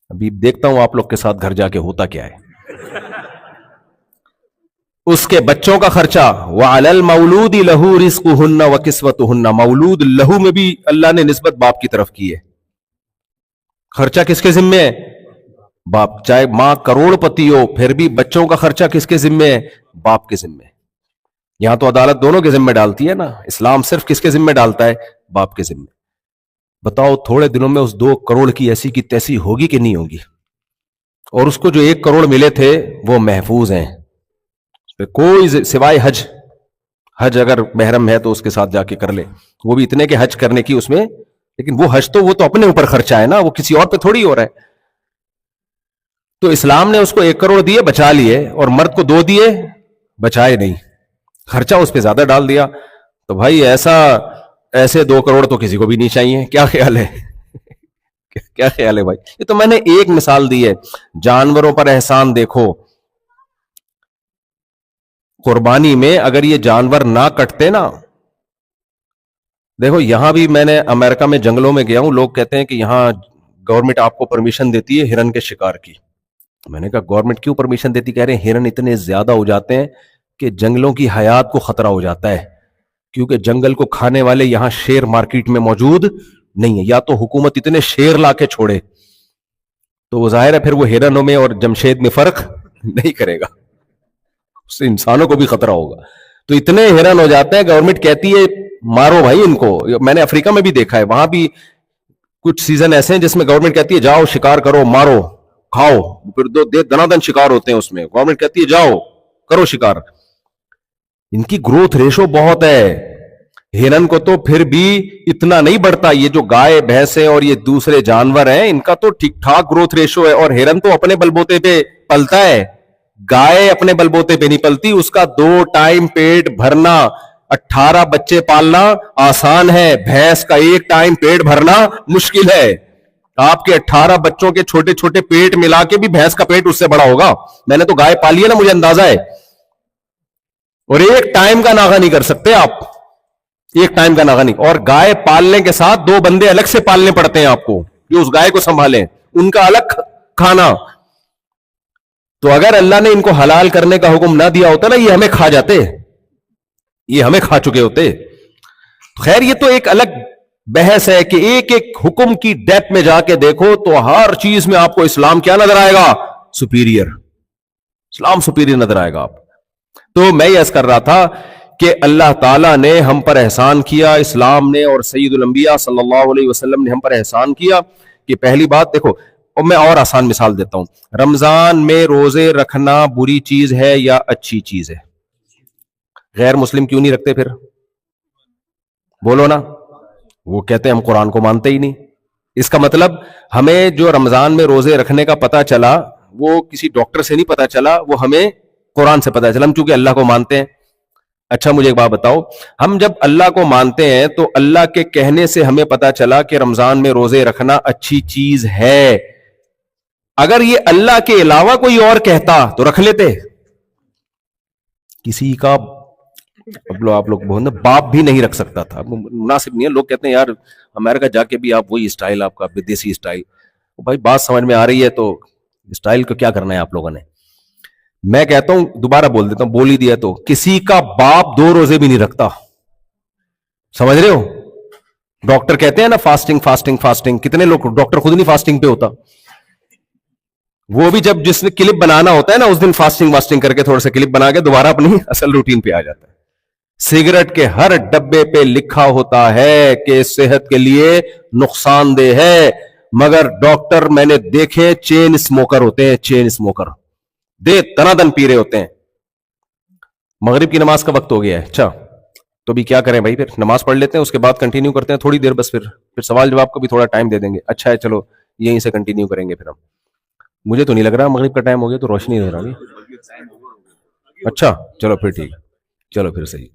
ابھی دیکھتا ہوں آپ لوگ کے ساتھ گھر جا کے ہوتا کیا ہے. اس کے بچوں کا خرچہ, وَعَلَى الْمَوْلُودِ لَهُ رِزْقُهُنَّ وَكِسْوَتُهُنَّ, مولود لہو میں بھی اللہ نے نسبت باپ کی طرف کی ہے. خرچہ کس کے ذمہ ہے؟ باپ. چاہے ماں کروڑ پتی ہو پھر بھی بچوں کا خرچہ کس کے ذمہ ہے؟ باپ کے ذمہ. یہاں تو عدالت دونوں کے ذمہ ڈالتی ہے نا, اسلام صرف کس کے ذمہ ڈالتا ہے؟ باپ کے ذمہ. بتاؤ تھوڑے دنوں میں اس 2 کروڑ کی ایسی کی تیسی ہوگی کہ نہیں ہوگی؟ اور اس کو جو 1 کروڑ ملے تھے وہ محفوظ ہیں. کوئی سوائے حج اگر محرم ہے تو اس کے ساتھ جا کے کر لے, وہ بھی اتنے کے حج کرنے کی اس میں, لیکن وہ حج تو وہ تو اپنے اوپر خرچہ ہے نا, وہ کسی اور پہ تھوڑی ہو رہا ہے. تو اسلام نے اس کو 1 کروڑ دیے بچا لیے, اور مرد کو 2 دیے بچائے نہیں, خرچہ اس پہ زیادہ ڈال دیا. تو بھائی ایسے 2 کروڑ تو کسی کو بھی نہیں چاہیے. کیا خیال ہے؟ کیا خیال ہے بھائی؟ یہ تو میں نے ایک مثال دی ہے. جانوروں پر احسان دیکھو, قربانی میں اگر یہ جانور نہ کٹتے نا, دیکھو یہاں بھی میں نے امریکہ میں جنگلوں میں گیا ہوں, لوگ کہتے ہیں کہ یہاں گورنمنٹ آپ کو پرمیشن دیتی ہے ہرن کے شکار کی. میں نے کہا گورنمنٹ کیوں پرمیشن دیتی؟ کہہ رہے ہیں ہرن اتنے زیادہ ہو جاتے ہیں کہ جنگلوں کی حیات کو خطرہ ہو جاتا ہے, کیونکہ جنگل کو کھانے والے یہاں شیر مارکیٹ میں موجود نہیں ہے. یا تو حکومت اتنے شیر لا کے چھوڑے تو وہ ظاہر ہے پھر وہ ہرنوں میں اور جمشید میں فرق نہیں کرے گا, اس سے انسانوں کو بھی خطرہ ہوگا. تو اتنے ہرن ہو جاتے ہیں, گورنمنٹ کہتی ہے مارو بھائی ان کو. میں نے افریقہ میں بھی دیکھا ہے, وہاں بھی کچھ سیزن ایسے ہیں جس میں گورنمنٹ کہتی ہے جاؤ شکار کرو, مارو کھاؤ, پھر دنا دن شکار ہوتے ہیں اس میں, گورنمنٹ کہتی ہے جاؤ کرو شکار. ان کی گروتھ ریشو بہت ہے. ہرن کو تو پھر بھی اتنا نہیں بڑھتا, یہ جو گائے بھینسیں اور یہ دوسرے جانور ہیں ان کا تو ٹھیک ٹھاک گروتھ ریشو ہے, اور ہرن تو اپنے بلبوتے پہ پلتا ہے, گائے اپنے بلبوتے پہ نہیں پلتی. اس کا 2 ٹائم پیٹ بھرنا, 18 بچے پالنا آسان ہے, بھینس کا 1 ٹائم پیٹ بھرنا مشکل ہے. آپ کے 18 بچوں کے چھوٹے چھوٹے پیٹ ملا کے بھی بھینس کا پیٹ اس سے بڑا ہوگا. میں نے تو گائے پالی ہے نا, مجھے اندازہ ہے. اور 1 ٹائم کا ناغہ نہیں کر سکتے آپ, 1 ٹائم کا ناغہ نہیں. اور گائے پالنے کے ساتھ 2 بندے الگ سے پالنے پڑتے ہیں آپ کو, جو اس گائے کو سنبھالیں, ان کا الگ کھانا. تو اگر اللہ نے ان کو حلال کرنے کا حکم نہ دیا ہوتا نا, یہ ہمیں کھا جاتے, یہ ہمیں کھا چکے ہوتے. خیر یہ تو ایک الگ بحث ہے کہ ایک ایک حکم کی ڈیپتھ میں جا کے دیکھو تو ہر چیز میں آپ کو اسلام کیا نظر آئے گا؟ سپیریئر. اسلام سپیریئر نظر آئے گا آپ. تو میں یہ عرض کر رہا تھا کہ اللہ تعالیٰ نے ہم پر احسان کیا, اسلام نے اور سید الانبیاء صلی اللہ علیہ وسلم نے ہم پر احسان کیا کہ پہلی بات دیکھو, اور میں اور آسان مثال دیتا ہوں, رمضان میں روزے رکھنا بری چیز ہے یا اچھی چیز ہے؟ غیر مسلم کیوں نہیں رکھتے پھر؟ بولو نا. وہ کہتے ہیں ہم قرآن کو مانتے ہی نہیں. اس کا مطلب ہمیں جو رمضان میں روزے رکھنے کا پتہ چلا وہ کسی ڈاکٹر سے نہیں پتہ چلا, وہ ہمیں قرآن سے پتہ چلا, ہم چونکہ اللہ کو مانتے ہیں. اچھا مجھے ایک بات بتاؤ, ہم جب اللہ کو مانتے ہیں تو اللہ کے کہنے سے ہمیں پتہ چلا کہ رمضان میں روزے رکھنا اچھی چیز ہے. اگر یہ اللہ کے علاوہ کوئی اور کہتا تو رکھ لیتے. کسی کا آپ لوگ بولتے باپ بھی نہیں رکھ سکتا تھا, مناسب نہیں ہے. لوگ کہتے ہیں یار امریکہ جا کے بھی آپ وہی اسٹائل, آپ کا دیسی اسٹائل. بھائی بات سمجھ میں آ رہی ہے تو اسٹائل کو کیا کرنا ہے آپ لوگوں نے. میں کہتا ہوں, دوبارہ بول دیتا ہوں, بول ہی دیا تو, کسی کا باپ 2 روزے بھی نہیں رکھتا. سمجھ رہے ہو؟ ڈاکٹر کہتے ہیں نا فاسٹنگ فاسٹنگ فاسٹنگ, کتنے لوگ, ڈاکٹر خود نہیں فاسٹنگ پہ ہوتا. وہ بھی جب جس نے کلپ بنانا ہوتا ہے نا اس دن فاسٹنگ واسٹنگ کر کے تھوڑا سا کلپ بنا کے دوبارہ اپنی اصل روٹین پہ آ جاتا ہے. سگریٹ کے ہر ڈبے پہ لکھا ہوتا ہے کہ صحت کے لیے نقصان دہ ہے, مگر ڈاکٹر میں نے دیکھے چین اسموکر ہوتے ہیں, چین اسموکر دے تنادن پی رہے ہوتے ہیں. مغرب کی نماز کا وقت ہو گیا ہے. اچھا تو بھی کیا کریں بھائی, پھر نماز پڑھ لیتے ہیں, اس کے بعد کنٹینیو کرتے ہیں تھوڑی دیر بس, پھر سوال جواب کو بھی تھوڑا ٹائم دے دیں گے. اچھا ہے چلو یہیں سے کنٹینیو کریں گے پھر ہم. مجھے تو نہیں لگ رہا مغرب کا ٹائم ہو گیا, تو روشنی نظر آ رہی. اچھا چلو پھر ٹھیک, چلو پھر صحیح.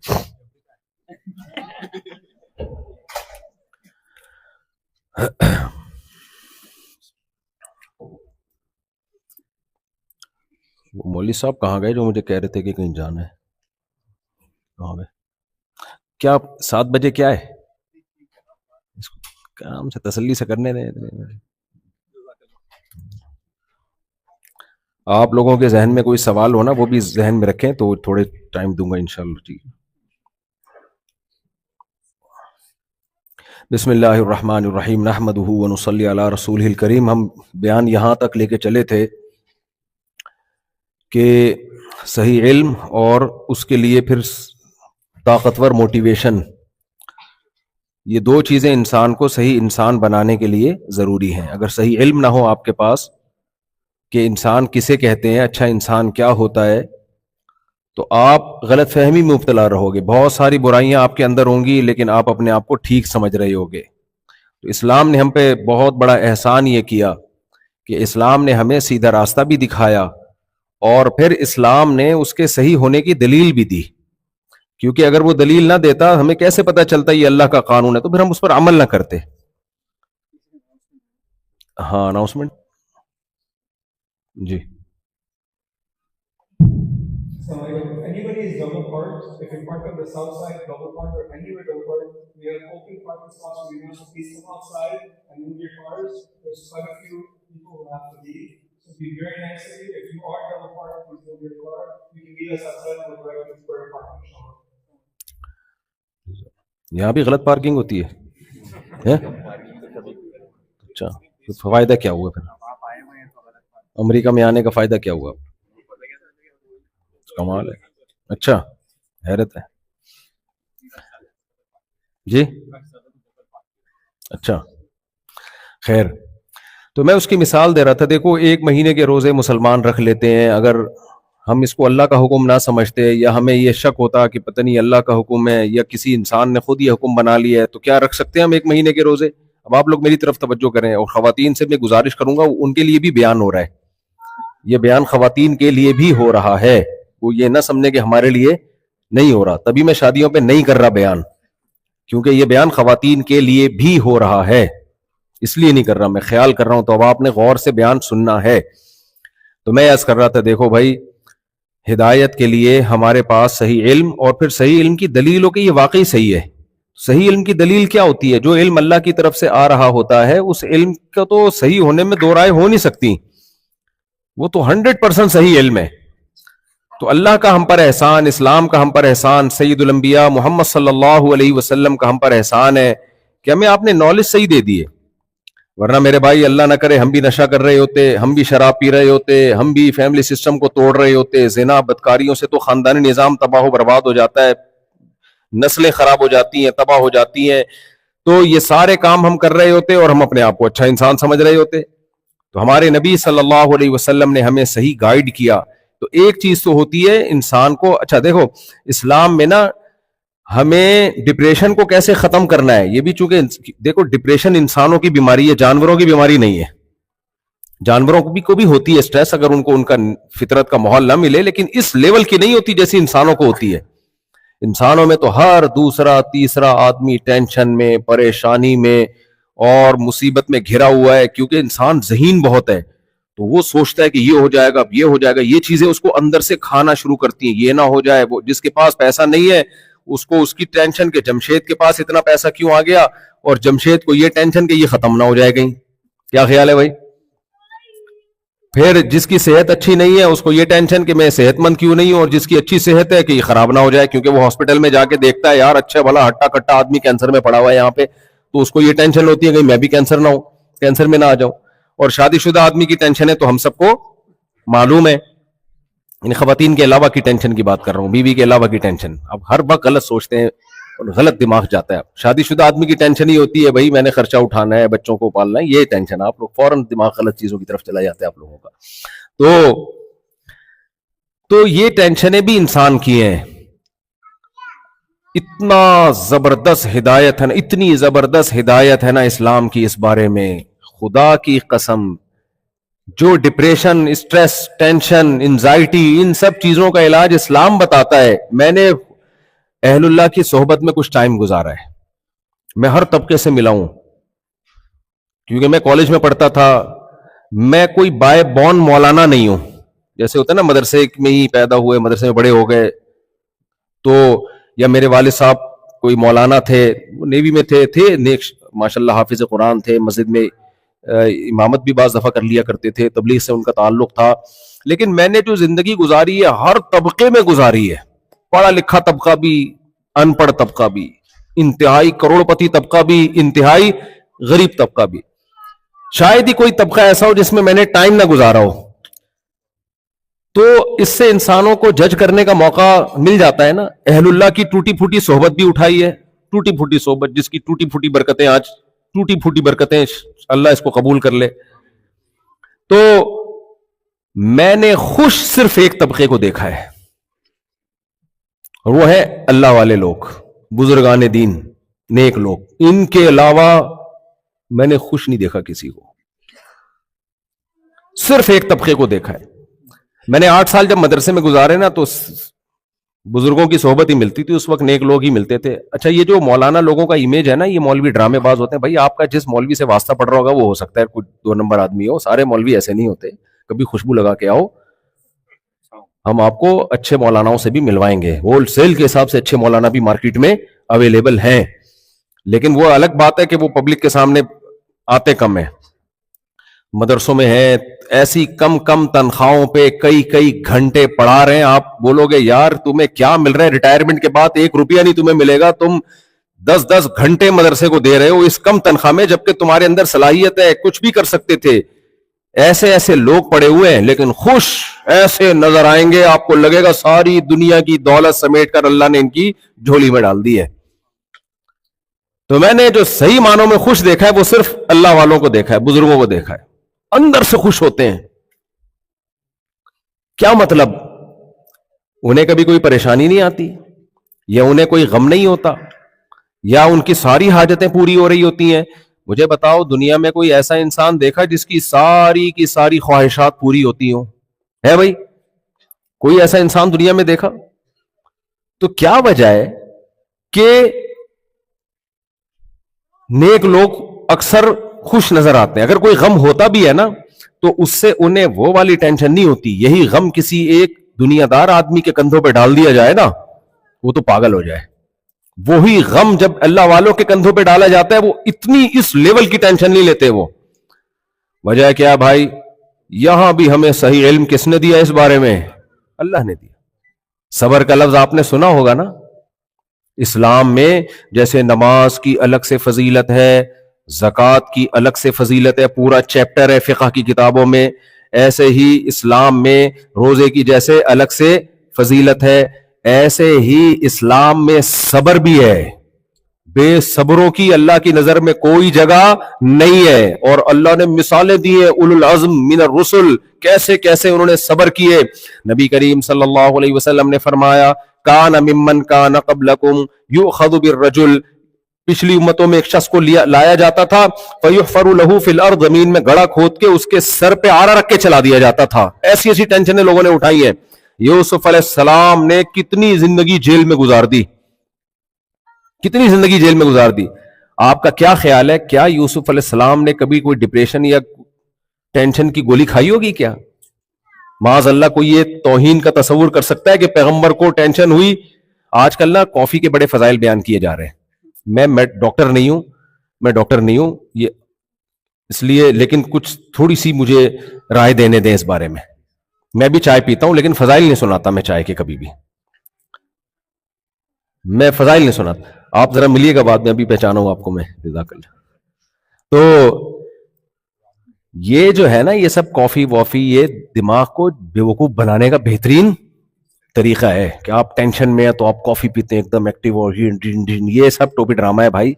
وہ مولوی صاحب کہاں گئے جو مجھے کہہ رہے تھے کہ کہیں جانا ہے؟ کہاں گئے؟ کیا 7 بجے کیا ہے؟ کام سے تسلی سے کرنے دیں. آپ لوگوں کے ذہن میں کوئی سوال ہو نا وہ بھی ذہن میں رکھیں تو تھوڑے ٹائم دوں گا انشاءاللہ. ٹھیک. بسم اللہ الرحمن الرحیم, نحمدہ ونصلی علی رسولہ الکریم. ہم بیان یہاں تک لے کے چلے تھے کہ صحیح علم اور اس کے لیے پھر طاقتور موٹیویشن, یہ 2 چیزیں انسان کو صحیح انسان بنانے کے لیے ضروری ہیں. اگر صحیح علم نہ ہو آپ کے پاس کہ انسان کسے کہتے ہیں, اچھا انسان کیا ہوتا ہے, تو آپ غلط فہمی میں مبتلا رہو گے. بہت ساری برائیاں آپ کے اندر ہوں گی لیکن آپ اپنے آپ کو ٹھیک سمجھ رہے ہوگے. تو اسلام نے ہم پہ بہت بڑا احسان یہ کیا کہ اسلام نے ہمیں سیدھا راستہ بھی دکھایا اور پھر اسلام نے اس کے صحیح ہونے کی دلیل بھی دی. کیونکہ اگر وہ دلیل نہ دیتا ہمیں کیسے پتہ چلتا یہ اللہ کا قانون ہے, تو پھر ہم اس پر عمل نہ کرتے. ہاں اناؤنسمنٹ جی. Anybody is double parked. If you park on the south side, double park, or anywhere double park, we have open parking spots for you. So please come outside and move your cars. There's quite a few people who have to leave. So be very nice to you. If you are double parked, please move your car. You can meet us outside and we'll direct you to where parking shop. یہاں بھی غلط parking ہوتی ہے؟ اچھا فائدہ کیا ہوا پھر؟ امریکہ میں آنے کا فائدہ کیا ہوا؟ کمال ہے. اچھا حیرت ہے جی. اچھا خیر, تو میں اس کی مثال دے رہا تھا. دیکھو 1 مہینے کے روزے مسلمان رکھ لیتے ہیں. اگر ہم اس کو اللہ کا حکم نہ سمجھتے یا ہمیں یہ شک ہوتا کہ پتہ نہیں اللہ کا حکم ہے یا کسی انسان نے خود یہ حکم بنا لیا ہے, تو کیا رکھ سکتے ہیں ہم 1 مہینے کے روزے؟ اب آپ لوگ میری طرف توجہ کریں, اور خواتین سے میں گزارش کروں گا, ان کے لیے بھی بیان ہو رہا ہے. یہ بیان خواتین کے لیے بھی ہو رہا ہے. وہ یہ نہ سمجھنے کہ ہمارے لیے نہیں ہو رہا. تبھی میں شادیوں پہ نہیں کر رہا بیان, کیونکہ یہ بیان خواتین کے لیے بھی ہو رہا ہے. اس لیے نہیں کر رہا, میں خیال کر رہا ہوں. تو اب آپ نے غور سے بیان سننا ہے. تو میں عرض کر رہا تھا, دیکھو بھائی, ہدایت کے لیے ہمارے پاس صحیح علم اور پھر صحیح علم کی دلیل ہو کہ یہ واقعی صحیح ہے. صحیح علم کی دلیل کیا ہوتی ہے؟ جو علم اللہ کی طرف سے آ رہا ہوتا ہے اس علم کا تو صحیح ہونے میں 2 رائے ہو نہیں سکتی, وہ تو 100% صحیح علم ہے. تو اللہ کا ہم پر احسان, اسلام کا ہم پر احسان, سید الانبیاء محمد صلی اللہ علیہ وسلم کا ہم پر احسان ہے کہ ہمیں آپ نے نالج صحیح دے دی ہے. ورنہ میرے بھائی اللہ نہ کرے ہم بھی نشہ کر رہے ہوتے, ہم بھی شراب پی رہے ہوتے, ہم بھی فیملی سسٹم کو توڑ رہے ہوتے, زنا بدکاریوں سے تو خاندانی نظام تباہ و برباد ہو جاتا ہے, نسلیں خراب ہو جاتی ہیں, تباہ ہو جاتی ہیں. تو یہ سارے کام ہم کر رہے ہوتے اور ہم اپنے آپ کو اچھا انسان سمجھ رہے ہوتے. تو ہمارے نبی صلی اللہ علیہ وسلم نے ہمیں صحیح گائیڈ کیا. تو ایک چیز تو ہوتی ہے انسان کو, اچھا دیکھو اسلام میں نا ہمیں ڈپریشن کو کیسے ختم کرنا ہے یہ بھی, چونکہ دیکھو ڈپریشن انسانوں کی بیماری ہے, جانوروں کی بیماری نہیں ہے. جانوروں کو بھی ہوتی ہے سٹریس اگر ان کو ان کا فطرت کا ماحول نہ ملے, لیکن اس لیول کی نہیں ہوتی جیسی انسانوں کو ہوتی ہے. انسانوں میں تو ہر دوسرا تیسرا آدمی ٹینشن میں, پریشانی میں اور مصیبت میں گھرا ہوا ہے, کیونکہ انسان ذہین بہت ہے. تو وہ سوچتا ہے کہ یہ ہو جائے گا, یہ ہو جائے گا, یہ چیزیں اس کو اندر سے کھانا شروع کرتی ہیں, یہ نہ ہو جائے. وہ جس کے پاس پیسہ نہیں ہے اس کو اس کی ٹینشن کہ جمشید کے پاس اتنا پیسہ کیوں آ گیا, اور جمشید کو یہ ٹینشن کہ یہ ختم نہ ہو جائے کہیں. کیا خیال ہے بھائی؟ پھر جس کی صحت اچھی نہیں ہے اس کو یہ ٹینشن کہ میں صحت مند کیوں نہیں ہوں, اور جس کی اچھی صحت ہے کہ یہ خراب نہ ہو جائے, کیونکہ وہ ہاسپٹل میں جا کے دیکھتا ہے یار اچھا بھلا ہٹا کٹا آدمی کینسر میں پڑا ہوا ہے یہاں پہ, تو اس کو یہ ٹینشن ہوتی ہے کہ میں بھی کینسر نہ ہوں, کینسر میں نہ آ جاؤں. اور شادی شدہ آدمی کی ٹینشن ہے تو ہم سب کو معلوم ہے, یعنی خواتین کے علاوہ کی ٹینشن کی بات کر رہا ہوں, بیوی کے علاوہ کی ٹینشن. اب ہر وقت غلط سوچتے ہیں اور غلط دماغ جاتا ہے. شادی شدہ آدمی کی ٹینشن ہی ہوتی ہے بھائی میں نے خرچہ اٹھانا ہے, بچوں کو پالنا ہے, یہ ٹینشن. آپ لوگ فوراً دماغ غلط چیزوں کی طرف چلا جاتا ہے آپ لوگوں کا. تو یہ ٹینشنیں بھی انسان کی ہیں. اتنا زبردست ہدایت ہے نا, اتنی زبردست ہدایت ہے نا اسلام کی اس بارے میں, خدا کی قسم. جو ڈپریشن, اسٹریس, ٹینشن, انزائٹی, ان سب چیزوں کا علاج اسلام بتاتا ہے. میں نے اہل اللہ کی صحبت میں کچھ ٹائم گزارا ہے, میں ہر طبقے سے ملا ہوں, کیونکہ میں کالج میں پڑھتا تھا. میں کوئی بائی بورن مولانا نہیں ہوں, جیسے ہوتا ہے نا مدرسے میں ہی پیدا ہوئے مدرسے میں بڑے ہو گئے. تو یا میرے والد صاحب کوئی مولانا تھے, وہ نیوی میں تھے نیک ماشاء اللہ حافظ قرآن تھے, مسجد میں امامت بھی بعض دفعہ کر لیا کرتے تھے, تبلیغ سے ان کا تعلق تھا. لیکن میں نے جو زندگی گزاری ہے ہر طبقے میں گزاری ہے, پڑھا لکھا طبقہ بھی, ان پڑھ طبقہ بھی, انتہائی کروڑ پتی طبقہ بھی, انتہائی غریب طبقہ بھی. شاید ہی کوئی طبقہ ایسا ہو جس میں نے ٹائم نہ گزارا ہو. تو اس سے انسانوں کو جج کرنے کا موقع مل جاتا ہے نا. اہل اللہ کی ٹوٹی پھوٹی صحبت بھی اٹھائی ہے, ٹوٹی پھوٹی صحبت جس کی ٹوٹی پھوٹی برکتیں, آج ٹوٹی پھوٹی برکتیں, اللہ اس کو قبول کر لے. تو میں نے خوش صرف ایک طبقے کو دیکھا ہے, اور وہ ہے اللہ والے لوگ, بزرگان دین, نیک لوگ. ان کے علاوہ میں نے خوش نہیں دیکھا کسی کو, صرف ایک طبقے کو دیکھا ہے. میں نے 8 سال جب مدرسے میں گزارے نا تو بزرگوں کی صحبت ہی ملتی تھی, اس وقت نیک لوگ ہی ملتے تھے. اچھا یہ جو مولانا لوگوں کا امیج ہے نا, یہ مولوی ڈرامے باز ہوتے ہیں. بھائی آپ کا جس مولوی سے واسطہ پڑ رہا ہوگا وہ ہو سکتا ہے کوئی 2 نمبر آدمی ہو, سارے مولوی ایسے نہیں ہوتے. کبھی خوشبو لگا کے آؤ, ہم آپ کو اچھے مولاناؤں سے بھی ملوائیں گے. ہول سیل کے حساب سے اچھے مولانا بھی مارکیٹ میں اویلیبل ہیں, لیکن وہ الگ بات ہے کہ وہ پبلک کے سامنے آتے کم ہیں. مدرسوں میں ہیں ایسی کم تنخواہوں پہ کئی گھنٹے پڑھا رہے ہیں. آپ بولو گے یار تمہیں کیا مل رہا ہے, ریٹائرمنٹ کے بعد 1 روپیہ نہیں تمہیں ملے گا, تم 10 گھنٹے مدرسے کو دے رہے ہو اس کم تنخواہ میں, جبکہ تمہارے اندر صلاحیت ہے, کچھ بھی کر سکتے تھے. ایسے لوگ پڑے ہوئے ہیں لیکن خوش ایسے نظر آئیں گے, آپ کو لگے گا ساری دنیا کی دولت سمیٹ کر اللہ نے ان کی جھولی میں ڈال دی ہے. تو میں نے جو صحیح معنوں میں خوش دیکھا ہے وہ صرف اللہ والوں کو دیکھا ہے, بزرگوں کو دیکھا ہے. اندر سے خوش ہوتے ہیں. کیا مطلب؟ انہیں کبھی کوئی پریشانی نہیں آتی, یا انہیں کوئی غم نہیں ہوتا, یا ان کی ساری حاجتیں پوری ہو رہی ہوتی ہیں. مجھے بتاؤ دنیا میں کوئی ایسا انسان دیکھا جس کی ساری کی ساری خواہشات پوری ہوتی ہوں؟ ہے بھائی کوئی ایسا انسان دنیا میں دیکھا؟ تو کیا وجہ ہے کہ نیک لوگ اکثر خوش نظر آتے ہیں. اگر کوئی غم ہوتا بھی ہے نا تو اس سے انہیں وہ والی ٹینشن نہیں ہوتی. یہی غم کسی ایک دنیا دار آدمی کے کندھوں پہ ڈال دیا جائے نا, وہ تو پاگل ہو جائے. وہی غم جب اللہ والوں کے کندھوں پہ ڈالا جاتا ہے وہ اتنی اس لیول کی ٹینشن نہیں لیتے. وہ وجہ کیا بھائی؟ یہاں بھی ہمیں صحیح علم کس نے دیا اس بارے میں؟ اللہ نے دیا. صبر کا لفظ آپ نے سنا ہوگا نا. اسلام میں جیسے نماز کی الگ سے فضیلت ہے, زکوٰۃ کی الگ سے فضیلت ہے, پورا چیپٹر ہے فقہ کی کتابوں میں. ایسے ہی اسلام میں روزے کی جیسے الگ سے فضیلت ہے, ایسے ہی اسلام میں صبر بھی ہے. بے صبروں کی اللہ کی نظر میں کوئی جگہ نہیں ہے, اور اللہ نے مثالیں دی ہیں اولو العزم من الرسل, کیسے کیسے انہوں نے صبر کیے. نبی کریم صلی اللہ علیہ وسلم نے فرمایا کان ممن کان قبلکم یؤخذ بالرجل, پچھلی امتوں میں ایک شخص کو لایا جاتا تھا, فیحفر له فی الارض, زمین میں گڑھا کھود کے اس کے سر پہ آرا رکھ کے چلا دیا جاتا تھا. ایسی ایسی ٹینشنیں لوگوں نے اٹھائی ہیں. یوسف علیہ السلام نے کتنی زندگی جیل میں گزار دی, کتنی زندگی جیل میں گزار دی. آپ کا کیا خیال ہے, کیا یوسف علیہ السلام نے کبھی کوئی ڈپریشن یا ٹینشن کی گولی کھائی ہوگی کیا؟ معاذ اللہ کوئی یہ توہین کا تصور کر سکتا ہے کہ پیغمبر کو ٹینشن ہوئی؟ آج کل نا کافی کے بڑے فضائل بیان کیے جا رہے ہیں. میں ڈاکٹر نہیں ہوں یہ اس لیے, لیکن کچھ تھوڑی سی مجھے رائے دینے دیں اس بارے میں. میں بھی چائے پیتا ہوں لیکن فضائل نہیں سناتا میں چائے کے, کبھی بھی میں فضائل نہیں سناتا. آپ ذرا ملیے گا بعد میں, ابھی پہچانا ہوں آپ کو میں, جزاک اللہ. تو یہ جو ہے نا یہ سب کافی وافی, یہ دماغ کو بیوقوف بنانے کا بہترین طریقہ ہے کہ آپ ٹینشن میں ہیں تو آپ کافی پیتے ہیں ایک دم ایکٹیو, اور یہ سب ٹوپی ڈرامہ ہے بھائی.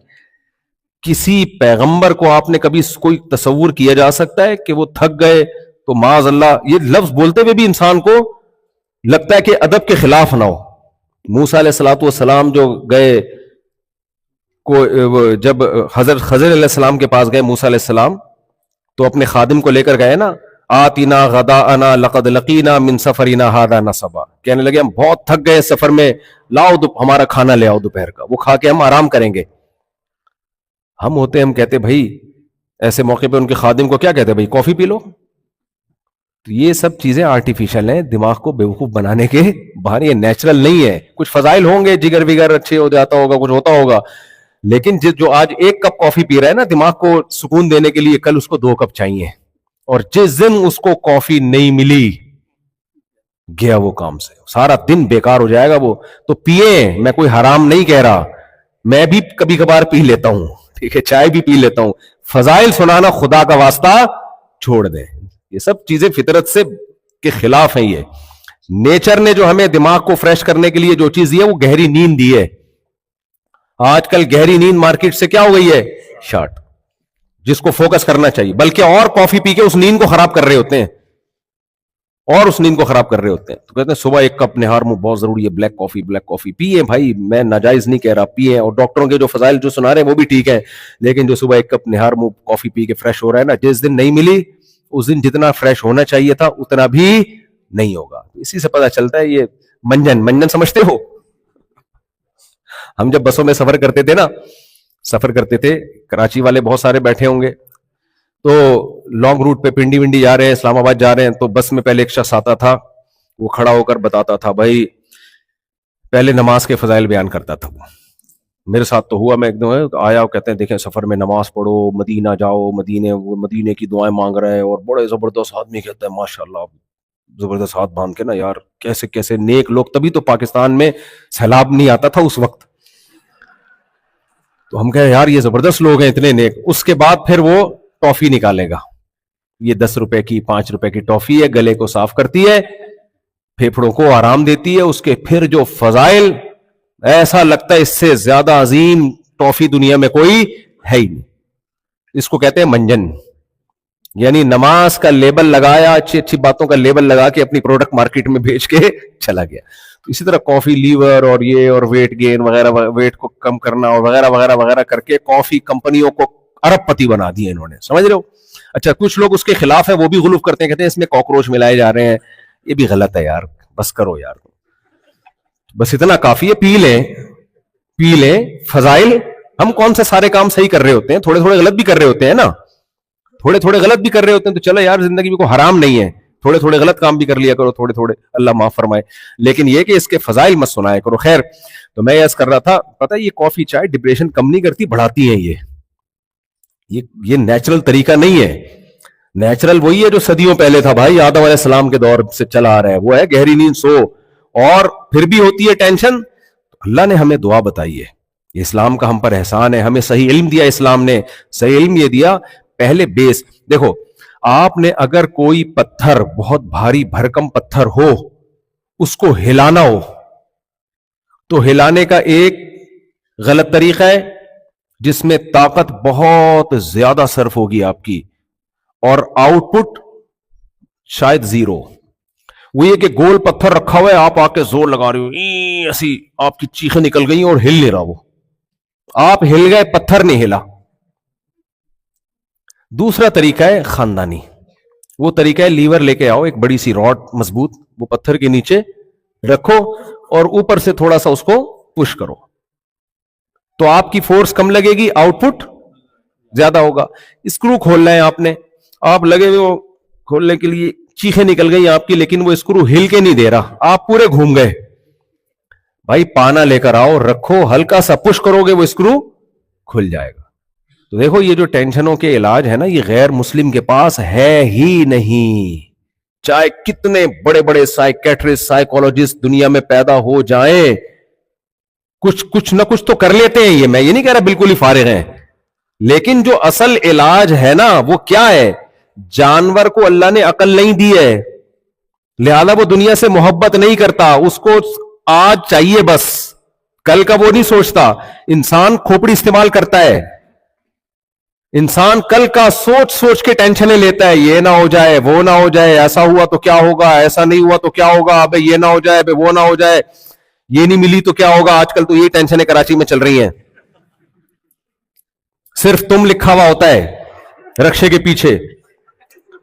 کسی پیغمبر کو آپ نے کبھی کوئی تصور کیا جا سکتا ہے کہ وہ تھک گئے تو معاذ اللہ, یہ لفظ بولتے ہوئے بھی انسان کو لگتا ہے کہ ادب کے خلاف نہ ہو. موسیٰ علیہ الصلوۃ والسلام جو گئے جب حضرت خضر علیہ السلام کے پاس گئے موسیٰ علیہ السلام, تو اپنے خادم کو لے کر گئے نا, آتنا غداءنا لقد لقینا من سفرنا ھذا نصبا, کہنے لگے ہم بہت تھک گئے سفر میں, لاؤ ہمارا کھانا لے آؤ دوپہر کا, وہ کھا کے ہم آرام کریں گے. ہم کہتے بھائی ایسے موقع پہ ان کے خادم کو کیا کہتے, بھائی کافی پی لو. تو یہ سب چیزیں آرٹیفیشل ہیں, دماغ کو بیوقوف بنانے کے باہر, یہ نیچرل نہیں ہے. کچھ فضائل ہوں گے, جگر وگر اچھے ہو جاتا ہوگا, کچھ ہوتا ہوگا, لیکن جو آج ایک کپ کافی پی رہا ہے نا دماغ کو سکون دینے کے لیے, کل اس کو 2 کپ چاہیے, اور جس دن اس کو کافی نہیں ملی گیا وہ کام سے, سارا دن بیکار ہو جائے گا وہ. تو پیئے, میں کوئی حرام نہیں کہہ رہا, میں بھی کبھی کبھار پی لیتا ہوں, ٹھیک ہے, چائے بھی پی لیتا ہوں. فضائل سنانا خدا کا واسطہ چھوڑ دیں, یہ سب چیزیں فطرت سے کے خلاف ہیں. یہ نیچر نے جو ہمیں دماغ کو فریش کرنے کے لیے جو چیز دی ہے وہ گہری نیند دی ہے. آج کل گہری نیند مارکیٹ سے کیا ہو گئی ہے, شارٹ, جس کو فوکس کرنا چاہیے, بلکہ اور کافی پی کے اس نیند کو خراب کر رہے ہوتے ہیں, تو کہتے ہیں صبح 1 کپ نہار منہ بہت ضروری ہے, بلیک کافی پیئے بھائی, میں ناجائز نہیں کہہ رہا, پیئے. اور ڈاکٹروں کے جو فضائل جو سنا رہے ہیں وہ بھی ٹھیک ہے, لیکن جو صبح 1 کپ نہار منہ کافی پی کے فریش ہو رہا ہے نا, جس دن نہیں ملی اس دن جتنا فریش ہونا چاہیے تھا اتنا بھی نہیں ہوگا. اسی سے پتہ چلتا ہے. یہ منجن سمجھتے ہو, ہم جب بسوں میں سفر کرتے تھے, کراچی والے بہت سارے بیٹھے ہوں گے, تو لانگ روٹ پہ پنڈی ونڈی جا رہے ہیں, اسلام آباد جا رہے ہیں, تو بس میں پہلے ایک شخص آتا تھا, وہ کھڑا ہو کر بتاتا تھا, بھائی پہلے نماز کے فضائل بیان کرتا تھا. وہ میرے ساتھ تو ہوا, میں ایک دم آیا, کہتے ہیں دیکھیں سفر میں نماز پڑھو, مدینہ جاؤ, مدینے کی دعائیں مانگ رہے ہیں, اور بڑے زبردست آدمی, کہتا ہے ماشاءاللہ زبردست ہاتھ باندھ کے نا, یار کیسے کیسے نیک لوگ, تبھی تو پاکستان میں سیلاب نہیں آتا تھا اس وقت. تو ہم کہے یار یہ زبردست لوگ ہیں اتنے نیک. اس کے بعد پھر وہ ٹافی نکالے گا, یہ 10 روپے کی 5 روپے کی ٹافی ہے, گلے کو صاف کرتی ہے, پھیپھڑوں کو آرام دیتی ہے. اس کے پھر جو فضائل, ایسا لگتا ہے اس سے زیادہ عظیم ٹافی دنیا میں کوئی ہے ہی نہیں. اس کو کہتے ہیں منجن, یعنی نماز کا لیبل لگایا, اچھی باتوں کا لیبل لگا کے اپنی پروڈکٹ مارکیٹ میں بھیج کے چلا گیا. تو اسی طرح کافی لیور اور یہ اور ویٹ گین وغیرہ, ویٹ کو کم کرنا اور وغیرہ وغیرہ وغیرہ کر کے کافی کمپنیوں کو ارب پتی بنا دیے انہوں نے, سمجھ رہے ہو. اچھا کچھ لوگ اس کے خلاف ہیں, وہ بھی غلوف کرتے ہیں, کہتے ہیں اس میں کاکروچ ملائے جا رہے ہیں. یہ بھی غلط ہے یار, بس کرو یار, بس اتنا کافی ہے, پی لیں. فضائل, ہم کون سے سارے کام صحیح کر رہے ہوتے ہیں, تھوڑے غلط بھی کر رہے ہوتے ہیں نا, تھوڑے غلط بھی کر رہے ہوتے ہیں. تو چلو یار, زندگی میں کوئی حرام نہیں ہے, تھوڑے غلط کام بھی کر لیا کرو, تھوڑے اللہ معاف فرمائے, لیکن یہ کہ اس کے فضائل مت سنایا کرو. خیر, تو میں عرض کر رہا تھا, پتہ یہ کافی چائے ڈپریشن کم نہیں کرتی, بڑھاتی ہیں. یہ نیچرل طریقہ نہیں ہے. نیچرل وہی ہے جو صدیوں پہلے تھا بھائی, آدم علیہ السلام کے دور سے چلا آ رہا ہے, وہ ہے گہری نیند سو. اور پھر بھی ہوتی ہے ٹینشن, اللہ نے ہمیں دعا بتائی ہے, اسلام کا ہم پر احسان ہے, ہمیں صحیح علم دیا اسلام نے. صحیح علم یہ دیا, پہلے بیس دیکھو. آپ نے اگر کوئی پتھر, بہت بھاری بھرکم پتھر ہو, اس کو ہلانا ہو, تو ہلانے کا ایک غلط طریقہ ہے جس میں طاقت بہت زیادہ صرف ہوگی آپ کی, اور آؤٹ پٹ شاید زیرو. وہ یہ کہ گول پتھر رکھا ہوا ہے, آپ آ کے زور لگا رہے ہو, ایسی آپ کی چیخیں نکل گئی اور ہل نہیں رہا, وہ آپ ہل گئے, پتھر نہیں ہلا. دوسرا طریقہ ہے خاندانی. وہ طریقہ ہے لیور لے کے آؤ, ایک بڑی سی راڈ مضبوط, وہ پتھر کے نیچے رکھو اور اوپر سے تھوڑا سا اس کو پش کرو, تو آپ کی فورس کم لگے گی, آؤٹ پٹ زیادہ ہوگا. اسکرو کھولنا ہے آپ نے, آپ لگے ہوئے وہ کھولنے کے لیے, چیخیں نکل گئی آپ کی, لیکن وہ اسکرو ہل کے نہیں دے رہا, آپ پورے گھوم گئے. بھائی پانا لے کر آؤ, رکھو, ہلکا سا پش کرو گے وہ اسکرو کھل جائے گا. تو دیکھو یہ جو ٹینشنوں کے علاج ہے نا, یہ غیر مسلم کے پاس ہے ہی نہیں. چاہے کتنے بڑے بڑے سائیکیٹرسٹ, سائیکولوجسٹ دنیا میں پیدا ہو جائیں, کچھ نہ کچھ تو کر لیتے ہیں. میں یہ نہیں کہہ رہا بالکل ہی فارغ ہیں, لیکن جو اصل علاج ہے نا وہ کیا ہے؟ جانور کو اللہ نے عقل نہیں دی ہے, لہذا وہ دنیا سے محبت نہیں کرتا, اس کو آج چاہیے بس, کل کا وہ نہیں سوچتا. انسان کھوپڑی استعمال کرتا ہے, انسان کل کا سوچ سوچ کے ٹینشنیں لیتا ہے, یہ نہ ہو جائے, وہ نہ ہو جائے, ایسا ہوا تو کیا ہوگا, ایسا نہیں ہوا تو کیا ہوگا, ابے یہ نہ ہو جائے, ابے وہ نہ ہو جائے, یہ نہیں ملی تو کیا ہوگا. آج کل تو یہ ٹینشنیں کراچی میں چل رہی ہیں. صرف تم لکھا ہوا ہوتا ہے رکشے کے پیچھے,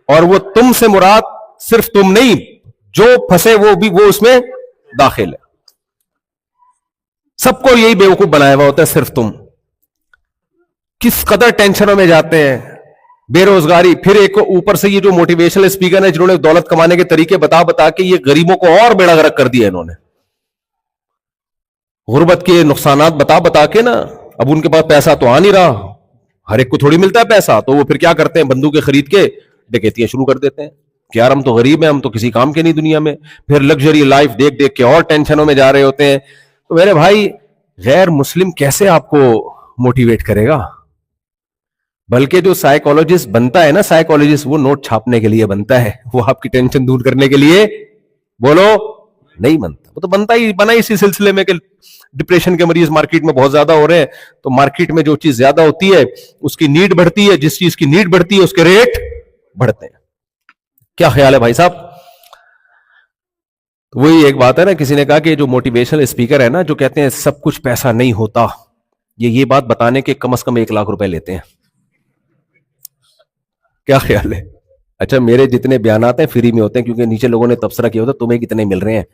اور وہ تم سے مراد صرف تم نہیں, جو پھنسے وہ بھی وہ اس میں داخل ہے. سب کو یہی بیوقوف بنایا ہوا ہوتا ہے, صرف تم. کس قدر ٹینشنوں میں جاتے ہیں, بے روزگاری. پھر ایک اوپر سے یہ جو موٹیویشنل اسپیکر ہیں جنہوں نے دولت کمانے کے طریقے بتا کے یہ غریبوں کو اور بیڑا غرق کر دیا انہوں نے, غربت کے نقصانات بتا کے نا. اب ان کے پاس پیسہ تو آ نہیں رہا, ہر ایک کو تھوڑی ملتا ہے پیسہ, تو وہ پھر کیا کرتے ہیں, بندوقیں خرید کے ڈکیتیاں شروع کر دیتے ہیں کہ یار ہم تو غریب ہیں, ہم تو کسی کام کے نہیں دنیا میں. پھر لگژری لائف دیکھ کے اور ٹینشنوں میں جا رہے ہوتے ہیں. تو میرے بھائی غیر مسلم کیسے آپ کو موٹیویٹ کرے گا؟ بلکہ جو سائیکولوجسٹ بنتا ہے نا, سائیکولوجسٹ, وہ نوٹ چھاپنے کے لیے بنتا ہے, وہ آپ کی ٹینشن دور کرنے کے لیے بولو نہیں بنتا. وہ تو بنا اسی سلسلے میں کہ ڈپریشن کے مریض مارکیٹ میں بہت زیادہ ہو رہے ہیں, تو مارکیٹ میں جو چیز زیادہ ہوتی ہے اس کی نیڈ بڑھتی ہے, جس چیز کی نیڈ بڑھتی ہے اس کے ریٹ بڑھتے ہیں. کیا خیال ہے بھائی صاحب؟ وہی ایک بات ہے نا, کسی نے کہا کہ جو موٹیویشنل اسپیکر ہے نا, جو کہتے ہیں سب کچھ پیسہ نہیں ہوتا, یہ بات بتانے کے کم از کم 1 لاکھ روپے لیتے ہیں. کیا خیال ہے؟ اچھا میرے جتنے بیانات ہیں فری میں ہوتے ہیں, کیونکہ نیچے لوگوں نے تبصرہ کیا ہوتا ہے تمہیں کتنے مل رہے ہیں,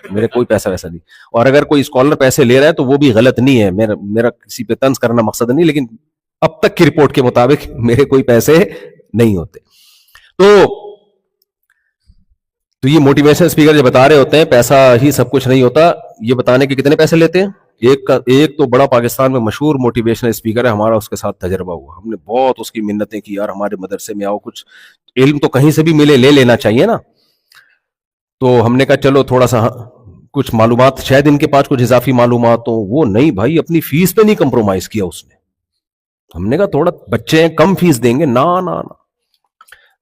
میرے کوئی پیسہ ویسا نہیں. اور اگر کوئی اسکالر پیسے لے رہا ہے تو وہ بھی غلط نہیں ہے, میرا کسی پہ طنز کرنا مقصد نہیں, لیکن اب تک کی رپورٹ کے مطابق میرے کوئی پیسے نہیں ہوتے. تو یہ موٹیویشن اسپیکر جو بتا رہے ہوتے ہیں پیسہ ہی سب کچھ نہیں ہوتا, یہ بتانے کے کتنے پیسے لیتے ہیں. ایک تو بڑا پاکستان میں مشہور موٹیویشنل اسپیکر ہے, ہمارا اس کے ساتھ تجربہ ہوا, ہم نے بہت اس کی منتیں کی, یار ہمارے مدرسے میں آؤ, کچھ علم تو کہیں سے بھی ملے, لے لینا چاہیے نا. تو ہم نے کہا چلو تھوڑا سا کچھ معلومات, شاید ان کے پاس کچھ اضافی معلومات ہو. وہ نہیں بھائی, اپنی فیس پہ نہیں کمپرومائز کیا اس نے. ہم نے کہا تھوڑا بچے ہیں, کم فیس دیں گے, نا.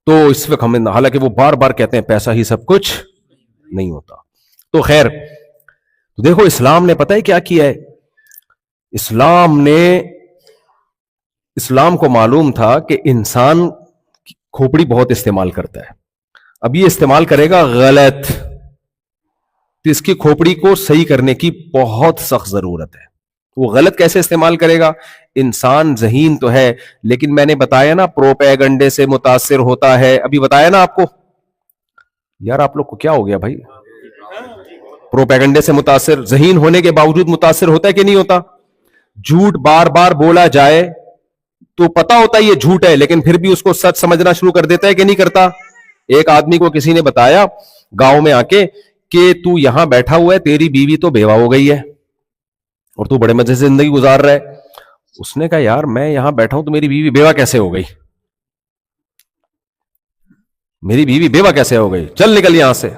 تو اس وقت ہمیں, حالانکہ وہ بار بار کہتے ہیں پیسہ ہی سب کچھ نہیں ہوتا. تو خیر, تو دیکھو اسلام نے پتہ ہے کیا کیا ہے. اسلام کو معلوم تھا کہ انسان کھوپڑی بہت استعمال کرتا ہے. اب یہ استعمال کرے گا غلط, تو اس کی کھوپڑی کو صحیح کرنے کی بہت سخت ضرورت ہے. وہ غلط کیسے استعمال کرے گا؟ انسان ذہین تو ہے, لیکن میں نے بتایا نا پروپیگنڈے سے متاثر ہوتا ہے. ابھی بتایا نا آپ کو. یار آپ لوگ کو کیا ہو گیا بھائی؟ پروپیگنڈے سے متاثر, ذہین ہونے کے باوجود متاثر ہوتا ہے کہ نہیں ہوتا؟ جھوٹ بار بار بولا جائے تو پتا ہوتا ہے یہ جھوٹ ہے, لیکن پھر بھی اس کو سچ سمجھنا شروع کر دیتا ہے کہ نہیں کرتا. ایک آدمی کو کسی نے بتایا گاؤں میں آ کے کہ تو یہاں بیٹھا ہوا ہے, تیری بیوی تو بیوہ ہو گئی ہے اور تو بڑے مزے سے زندگی گزار رہا ہے. اس نے کہا یار میں یہاں بیٹھا ہوں تو میری بیوی بیوہ کیسے ہو گئی؟ میری بیوی بیوہ کیسے ہو گئی؟ چل نکل یہاں سے.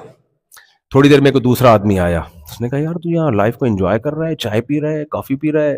تھوڑی دیر میں کوئی دوسرا آدمی آیا, اس نے کہا یار تو یہاں لائف کو انجوائے کر رہا ہے, چائے پی رہا ہے, کافی پی رہا ہے,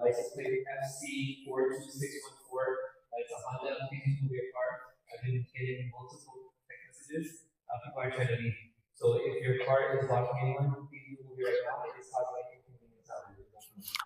License plate FC42614. It's a Honda. Please move your car. I've been getting multiple text messages. People are trying to leave. So if your car is blocking anyone, please move it right now. It is causing inconvenience out there.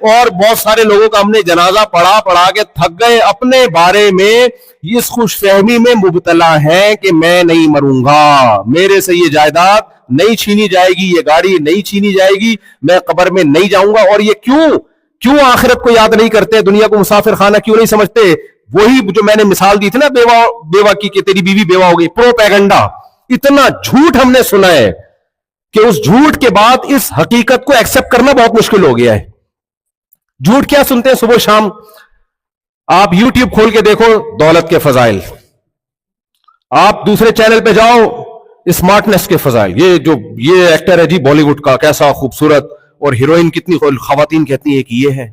اور بہت سارے لوگوں کا ہم نے جنازہ پڑھا کے تھک گئے, اپنے بارے میں اس خوش فہمی میں مبتلا ہے کہ میں نہیں مروں گا, میرے سے یہ جائیداد نہیں چھینی جائے گی, یہ گاڑی نہیں چھینی جائے گی, میں قبر میں نہیں جاؤں گا. اور یہ کیوں آخرت کو یاد نہیں کرتے, دنیا کو مسافر خانہ کیوں نہیں سمجھتے؟ وہی جو میں نے مثال دی تھی نا بیوہ کی کہ تیری بیوی بیوہ ہو گئی, پروپیگنڈا. اتنا جھوٹ ہم نے سنا ہے کہ اس جھوٹ کے بعد اس حقیقت کو ایکسپٹ کرنا بہت مشکل ہو گیا ہے. جھوٹ کیا سنتے ہیں صبح شام؟ آپ یوٹیوب کھول کے دیکھو دولت کے فضائل, آپ دوسرے چینل پہ جاؤ اسمارٹنس کے فضائل, یہ ایکٹر ہے جی بالی ووڈ کا, کیسا خوبصورت, اور ہیروئن کتنی خواتین کہتی ہیں کہ یہ ہے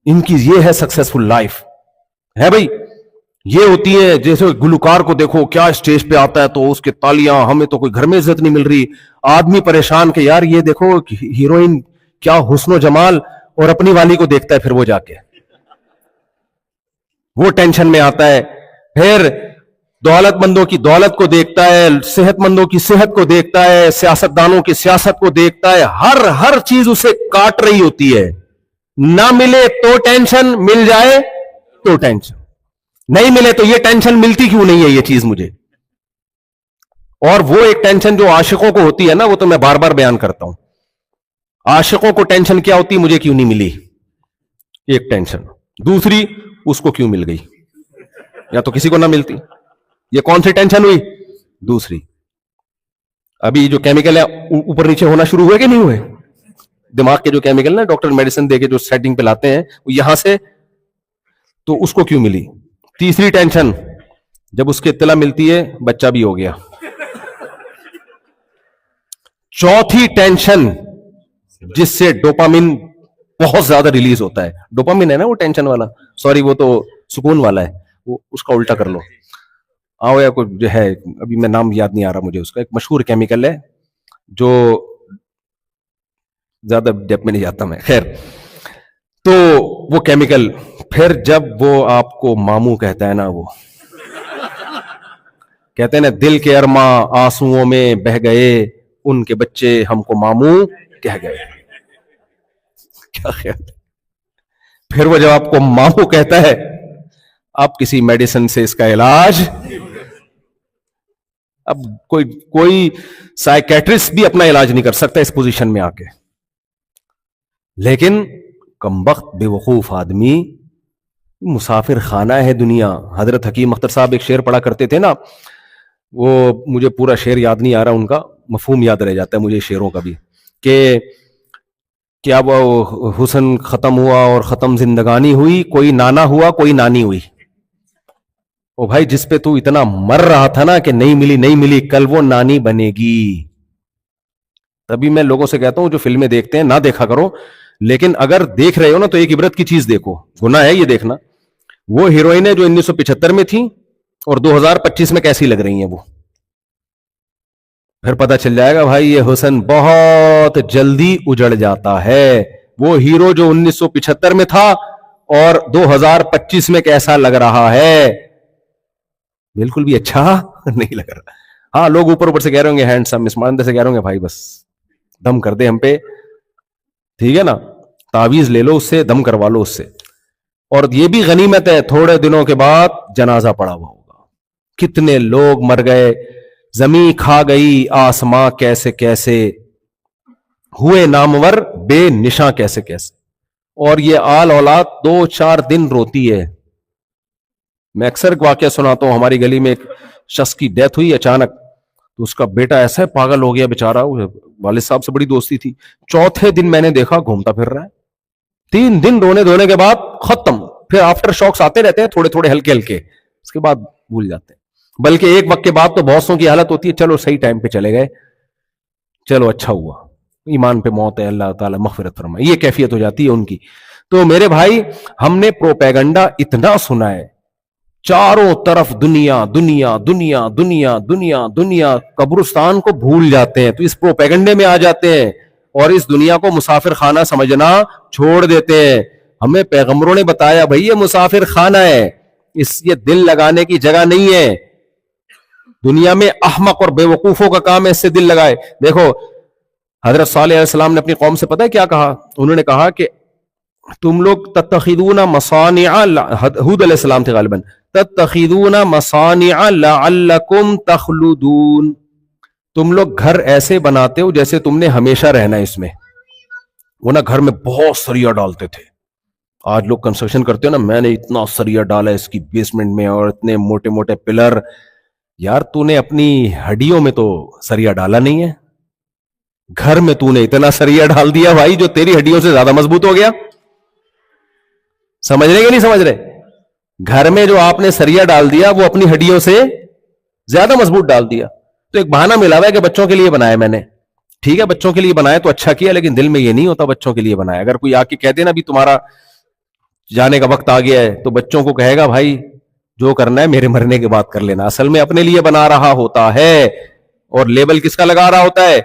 ان کی, یہ ہے سکسیسفل لائف ہے بھائی. یہ ہوتی ہے جیسے گلوکار کو دیکھو کیا اسٹیج پہ آتا ہے تو اس کے تالیاں, ہمیں تو کوئی گھر میں عزت نہیں مل رہی. آدمی پریشان کہ یار یہ دیکھو ہیروئن کیا حسن و جمال, اور اپنی والی کو دیکھتا ہے پھر وہ جا کے وہ ٹینشن میں آتا ہے. پھر دولت مندوں کی دولت کو دیکھتا ہے, صحت مندوں کی صحت کو دیکھتا ہے, سیاستدانوں کی سیاست کو دیکھتا ہے, ہر چیز اسے کاٹ رہی ہوتی ہے. نہ ملے تو ٹینشن, مل جائے تو ٹینشن, نہیں ملے تو یہ ٹینشن ملتی کیوں نہیں ہے یہ چیز مجھے. اور وہ ایک ٹینشن جو عاشقوں کو ہوتی ہے نا, وہ تو میں بار بار بیان کرتا ہوں. عاشقوں کو ٹینشن کیا ہوتی, مجھے کیوں نہیں ملی, ایک ٹینشن. دوسری, اس کو کیوں مل گئی, یا تو کسی کو نہ ملتی. یہ کون سی ٹینشن ہوئی؟ دوسری. ابھی جو کیمیکل ہے اوپر نیچے ہونا شروع ہوئے کہ نہیں ہوئے؟ دماغ کے جو کیمیکل نا ڈاکٹر میڈیسن دے کے جو سیٹنگ پہ لاتے ہیں وہ یہاں سے, تو اس کو کیوں ملی. تیسری ٹینشن, جب اس کی اطلاع ملتی ہے بچہ بھی ہو گیا. چوتھی ٹینشن, جس سے ڈوپامین بہت زیادہ ریلیز ہوتا ہے. ڈوپامین ہے نا وہ ٹینشن والا, سوری وہ تو سکون والا ہے, وہ اس کا الٹا کر لو. آؤ یا کوئی جو ہے, ابھی میں نام یاد نہیں آ رہا مجھے اس کا, ایک مشہور کیمیکل ہے جو زیادہ ڈیپ میں نہیں جاتا میں. خیر, تو وہ کیمیکل پھر جب وہ آپ کو ماموں کہتا ہے نا, وہ کہتے ہیں نا دل کے ارماں آنسوؤں میں بہ گئے, ان کے بچے ہم کو ماموں کہہ گئے. کیا خیال ہے؟ پھر وہ جب آپ کو ماموں کہتا ہے, آپ کسی میڈیسن سے اس کا علاج, اب کوئی سائیکیٹرسٹ بھی اپنا علاج نہیں کر سکتا اس پوزیشن میں آ کے. لیکن کمبخت بے وقوف آدمی, مسافر خانہ ہے دنیا. حضرت حکیم اختر صاحب ایک شعر پڑھا کرتے تھے نا, وہ مجھے پورا شعر یاد نہیں آ رہا, ان کا مفہوم یاد رہ جاتا ہے مجھے شعروں کا بھی, کہ کیا وہ حسن ختم ہوا اور ختم زندگانی ہوئی, کوئی نانا ہوا کوئی نانی ہوئی. او بھائی, جس پہ تو اتنا مر رہا تھا نا کہ نہیں ملی, کل وہ نانی بنے گی. تبھی میں لوگوں سے کہتا ہوں جو فلمیں دیکھتے ہیں نہ دیکھا کرو, لیکن اگر دیکھ رہے ہو نا تو ایک عبرت کی چیز دیکھو. گناہ ہے یہ دیکھنا. وہ ہیروئنیں جو 1975 میں تھیں اور 2025 میں کیسی لگ رہی ہیں, وہ پھر پتہ چل جائے گا بھائی یہ حسن بہت جلدی اجڑ جاتا ہے. وہ ہیرو جو 1975 میں تھا اور 2025 میں کیسا لگ رہا ہے, بالکل بھی اچھا نہیں لگ رہا. ہاں, لوگ اوپر سے کہہ رہے ہوں گے ہینڈسم, اسماندر سے کہہ رہے ہوں گے بھائی بس دم کر دے ہم پہ, ٹھیک ہے نا, تعویذ لے لو اس سے, دم کروا لو اس سے. اور یہ بھی غنیمت ہے, تھوڑے دنوں کے بعد جنازہ پڑا ہوا ہوگا. کتنے لوگ مر گئے, زمین کھا گئی, آسماں کیسے کیسے ہوئے نامور, بے نشاں کیسے کیسے. اور یہ آل اولاد 2-4 دن روتی ہے. میں اکثر واقعہ سناتا ہوں, ہماری گلی میں ایک شخص کی ڈیتھ ہوئی اچانک, تو اس کا بیٹا ایسا پاگل ہو گیا بیچارہ, والد صاحب سے بڑی دوستی تھی. چوتھے دن میں نے دیکھا گھومتا پھر رہا ہے. 3 دن رونے دھونے کے بعد ختم. پھر آفٹر شاکس آتے رہتے ہیں تھوڑے تھوڑے ہلکے ہلکے, اس کے بعد بھول جاتے ہیں. بلکہ ایک وقت کے بعد تو بہت سوں کی حالت ہوتی ہے چلو صحیح ٹائم پہ چلے گئے, چلو اچھا ہوا, ایمان پہ موت ہے, اللہ تعالیٰ مغفرت فرمائے, یہ کیفیت ہو جاتی ہے ان کی. تو میرے بھائی, ہم نے پروپیگنڈا اتنا سنا ہے, چاروں طرف دنیا دنیا دنیا دنیا دنیا دنیا, قبرستان کو بھول جاتے ہیں تو اس پروپیگنڈے میں آ جاتے ہیں اور اس دنیا کو مسافر خانہ سمجھنا چھوڑ دیتے ہیں. ہمیں پیغمبروں نے بتایا بھائی یہ مسافر خانہ ہے, یہ دل لگانے کی جگہ نہیں ہے. دنیا میں احمق اور بے وقوفوں کا کام ہے اس سے دل لگائے. دیکھو حضرت صالح علیہ السلام نے اپنی قوم سے پتہ ہے کیا کہا؟ انہوں نے کہا کہ تم لوگ تتخذون مصانع، ہود علیہ السلام تھے غالباً، تتخذون مصانع لعلکم تخلدون، تم لوگ گھر ایسے بناتے ہو جیسے تم نے ہمیشہ رہنا ہے اس میں. وہ نا گھر میں بہت سریا ڈالتے تھے. آج لوگ کنسٹرکشن کرتے ہو نا، میں نے اتنا سریا ڈالا اس کی بیسمنٹ میں اور اتنے موٹے موٹے پلر. یار تو نے اپنی ہڈیوں میں تو سریا ڈالا نہیں ہے، گھر میں تو نے اتنا سریا ڈال دیا بھائی جو تیری ہڈیوں سے زیادہ مضبوط ہو گیا. سمجھ رہے کہ نہیں سمجھ رہے؟ گھر میں جو آپ نے سریا ڈال دیا وہ اپنی ہڈیوں سے زیادہ مضبوط ڈال دیا. تو ایک بہانہ ملا ہوا ہے کہ بچوں کے لیے بنایا میں نے. ٹھیک ہے بچوں کے لیے بنایا تو اچھا کیا، لیکن دل میں یہ نہیں ہوتا بچوں کے لیے بنایا. اگر کوئی آ کے کہہ دے نا بھی تمہارا جانے کا وقت آ گیا ہے تو بچوں کو کہے گا بھائی جو کرنا ہے میرے مرنے کے بعد کر لینا. اصل میں اپنے لیے بنا رہا ہوتا ہے، اور لیبل کس کا لگا رہا ہوتا ہے؟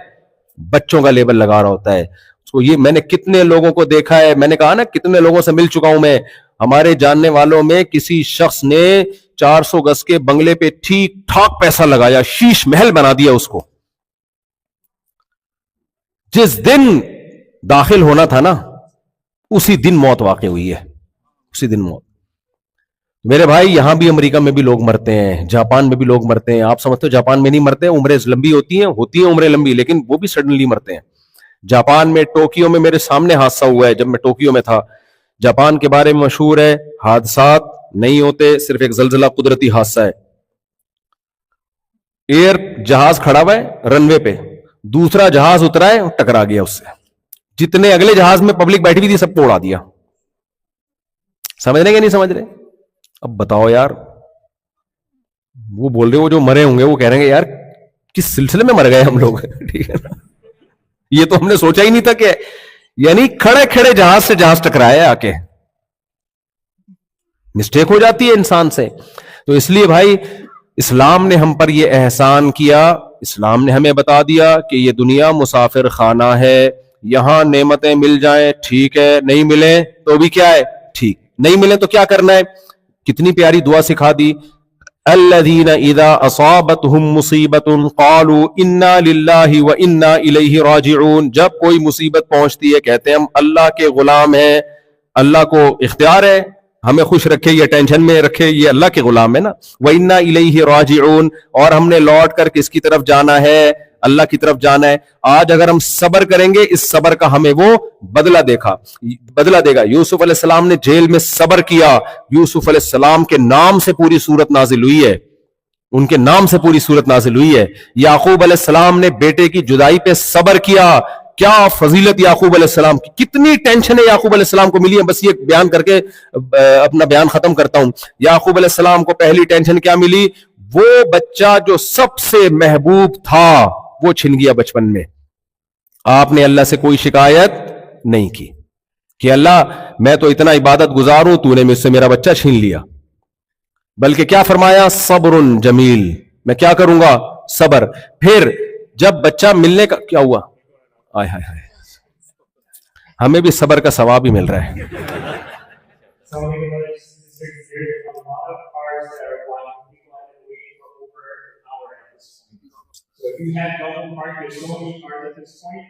بچوں کا لیبل لگا رہا ہوتا ہے. اس کو یہ میں نے کتنے لوگوں کو دیکھا ہے، میں نے کہا نا کتنے لوگوں سے مل چکا ہوں میں. ہمارے جاننے والوں میں کسی شخص نے 400 گز کے بنگلے پہ ٹھیک ٹھاک پیسہ لگایا، شیش محل بنا دیا اس کو. جس دن داخل ہونا تھا نا اسی دن موت واقع ہوئی ہے، اسی دن موت. میرے بھائی یہاں بھی امریکہ میں بھی لوگ مرتے ہیں، جاپان میں بھی لوگ مرتے ہیں. آپ سمجھتے ہو جاپان میں نہیں مرتے؟ عمریں لمبی ہوتی ہیں عمریں لمبی، لیکن وہ بھی سڈنلی مرتے ہیں. جاپان میں ٹوکیو میں میرے سامنے حادثہ ہوا ہے جب میں ٹوکیو میں تھا. جاپان کے بارے میں مشہور ہے حادثات نہیں ہوتے، صرف ایک زلزلہ قدرتی حادثہ ہے. ایئر جہاز کھڑا ہوا ہے رن وے پہ، دوسرا جہاز اترا ہے ٹکرا گیا اس سے. جتنے اگلے جہاز میں پبلک بیٹھی ہوئی تھی سب کو اڑا دیا. سمجھ رہے کہ نہیں سمجھ رہے؟ اب بتاؤ یار، وہ بول رہے وہ جو مرے ہوں گے وہ کہہ رہے ہیں یار کس سلسلے میں مر گئے ہم لوگ. ٹھیک ہے نا، یہ تو ہم نے سوچا ہی نہیں تھا کہ یعنی کھڑے کھڑے جہاز سے جہاز ٹکرایا آ کے. مسٹیک ہو جاتی ہے انسان سے. تو اس لیے بھائی اسلام نے ہم پر یہ احسان کیا، اسلام نے ہمیں بتا دیا کہ یہ دنیا مسافر خانہ ہے. یہاں نعمتیں مل جائیں ٹھیک ہے، نہیں ملیں تو بھی کیا ہے ٹھیک، نہیں ملیں تو کیا کرنا ہے. کتنی پیاری دعا سکھا دی. الذین اذا اصابتهم مصیبت قالوا انا للہ وانا الیہ راجعون. جب کوئی مصیبت پہنچتی ہے کہتے ہیں ہم اللہ کے غلام ہیں، اللہ کو اختیار ہے ہمیں خوش رکھے یا ٹینشن میں رکھے، یہ اللہ کے غلام ہے نا. وَإِنَّا إِلَيْهِ رَاجِعُونَ، اور ہم نے لوٹ کر کس کی طرف جانا ہے؟ اللہ کی طرف جانا ہے. آج اگر ہم صبر کریں گے اس صبر کا ہمیں وہ بدلہ دے گا. یوسف علیہ السلام نے جیل میں صبر کیا، یوسف علیہ السلام کے نام سے پوری سورت نازل ہوئی ہے، ان کے نام سے پوری سورت نازل ہوئی ہے. یعقوب علیہ السلام نے بیٹے کی جدائی پہ صبر کیا. کیا فضیلت یعقوب علیہ السلام کی، کتنی ٹینشن ہے یعقوب علیہ السلام کو ملی ہے. بس یہ بیان کر کے اپنا بیان ختم کرتا ہوں. یعقوب علیہ السلام کو پہلی ٹینشن کیا ملی؟ وہ بچہ جو سب سے محبوب تھا وہ چھن گیا بچپن میں. آپ نے اللہ سے کوئی شکایت نہیں کی کہ اللہ میں تو اتنا عبادت گزار ہوں، تو نے مجھ سے میرا بچہ چھین لیا. بلکہ کیا فرمایا؟ صبر جمیل، میں کیا کروں گا؟ صبر. پھر جب بچہ ملنے کا کیا ہوا؟ آئے ہائے ہائے، ہمیں بھی صبر کا ثواب ہی مل رہا ہے. So if you have double park, there's so many cars at this point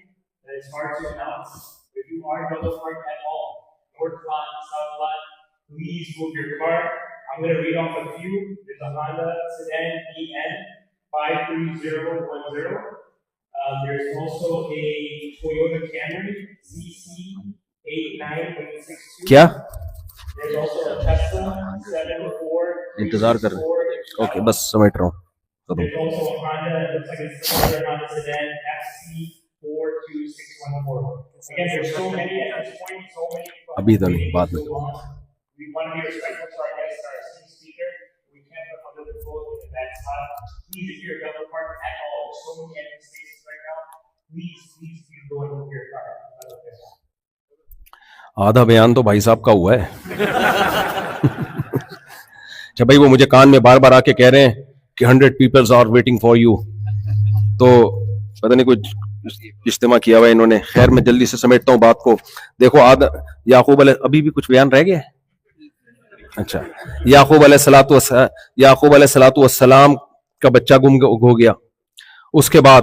that it's hard to announce. If you are double parked at all, north lot, south lot, please move your car. I'm going to read off a few. There's a Honda Sedan EN 53010. There's also a Toyota Camry ZC 89162. کیا There's also a Tesla 74. انتظار کر رہے ہیں؟ Okay بس سمیٹ رہا ہوں. There's also a Honda, it looks like it's similar Honda Sedan FC42614. Again, there's so many at this point, so many. ابھی تو نہیں، بعد میں. We want to be respectful to our guests, our esteemed speaker. We can't put under the quote in the back spot. Please, if you're a double park at all, there's so many empty spaces right now. Please go and move your car. آدھا بیان تو بھائی صاحب کا ہوا ہے. اچھا بھائی، وہ مجھے کان میں بار بار آ کے کہہ رہے ہیں کہ 100 peoples are waiting for you. تو پتہ نہیں کوئی اجتماع کیا ہوا ہے انہوں نے. خیر میں جلدی سے سمیٹتا ہوں بات کو. دیکھو یعقوب علیہ، ابھی بھی کچھ بیان رہ گیا ہے. اچھا، یعقوب علیہ الصلوۃ والسلام کا بچہ گم ہو گیا. اس کے بعد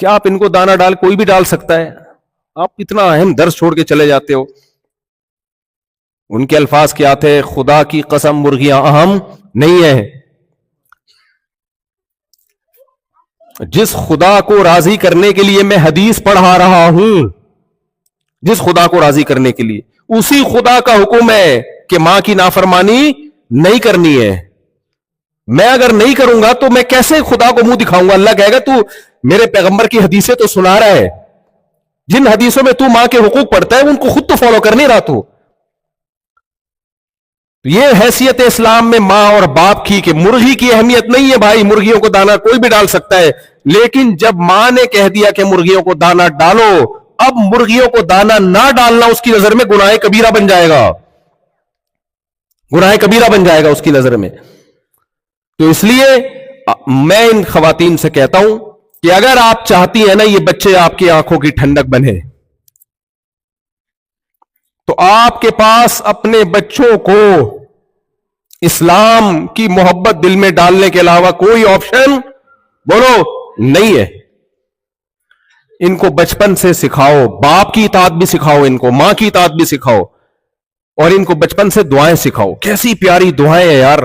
کیا آپ ان کو دانا ڈال, کوئی بھی ڈال سکتا ہے؟ آپ اتنا اہم درس چھوڑ کے چلے جاتے ہو. ان کے الفاظ کیا تھے؟ خدا کی قسم مرغیاں اہم نہیں ہیں. جس خدا کو راضی کرنے کے لیے میں حدیث پڑھا رہا ہوں, جس خدا کو راضی کرنے کے لیے, اسی خدا کا حکم ہے کہ ماں کی نافرمانی نہیں کرنی ہے. میں اگر نہیں کروں گا تو میں کیسے خدا کو منہ دکھاؤں گا؟ اللہ کہے گا تو میرے پیغمبر کی حدیثیں تو سنا رہا ہے, جن حدیثوں میں تو ماں کے حقوق پڑھتا ہے ان کو خود تو فالو کر نہیں رہا. تو یہ حیثیت اسلام میں ماں اور باپ کی کہ مرغی کی اہمیت نہیں ہے بھائی, مرغیوں کو دانا کوئی بھی ڈال سکتا ہے. لیکن جب ماں نے کہہ دیا کہ مرغیوں کو دانا ڈالو, اب مرغیوں کو دانا نہ ڈالنا اس کی نظر میں گناہ کبیرہ بن جائے گا, گناہ کبیرہ بن جائے گا اس کی نظر میں. تو اس لیے میں ان خواتین سے کہتا ہوں کہ اگر آپ چاہتی ہیں نا یہ بچے آپ کی آنکھوں کی ٹھنڈک بنے, تو آپ کے پاس اپنے بچوں کو اسلام کی محبت دل میں ڈالنے کے علاوہ کوئی آپشن بولو نہیں ہے. ان کو بچپن سے سکھاؤ, باپ کی اطاعت بھی سکھاؤ, ان کو ماں کی اطاعت بھی سکھاؤ, اور ان کو بچپن سے دعائیں سکھاؤ. کیسی پیاری دعائیں ہیں یار,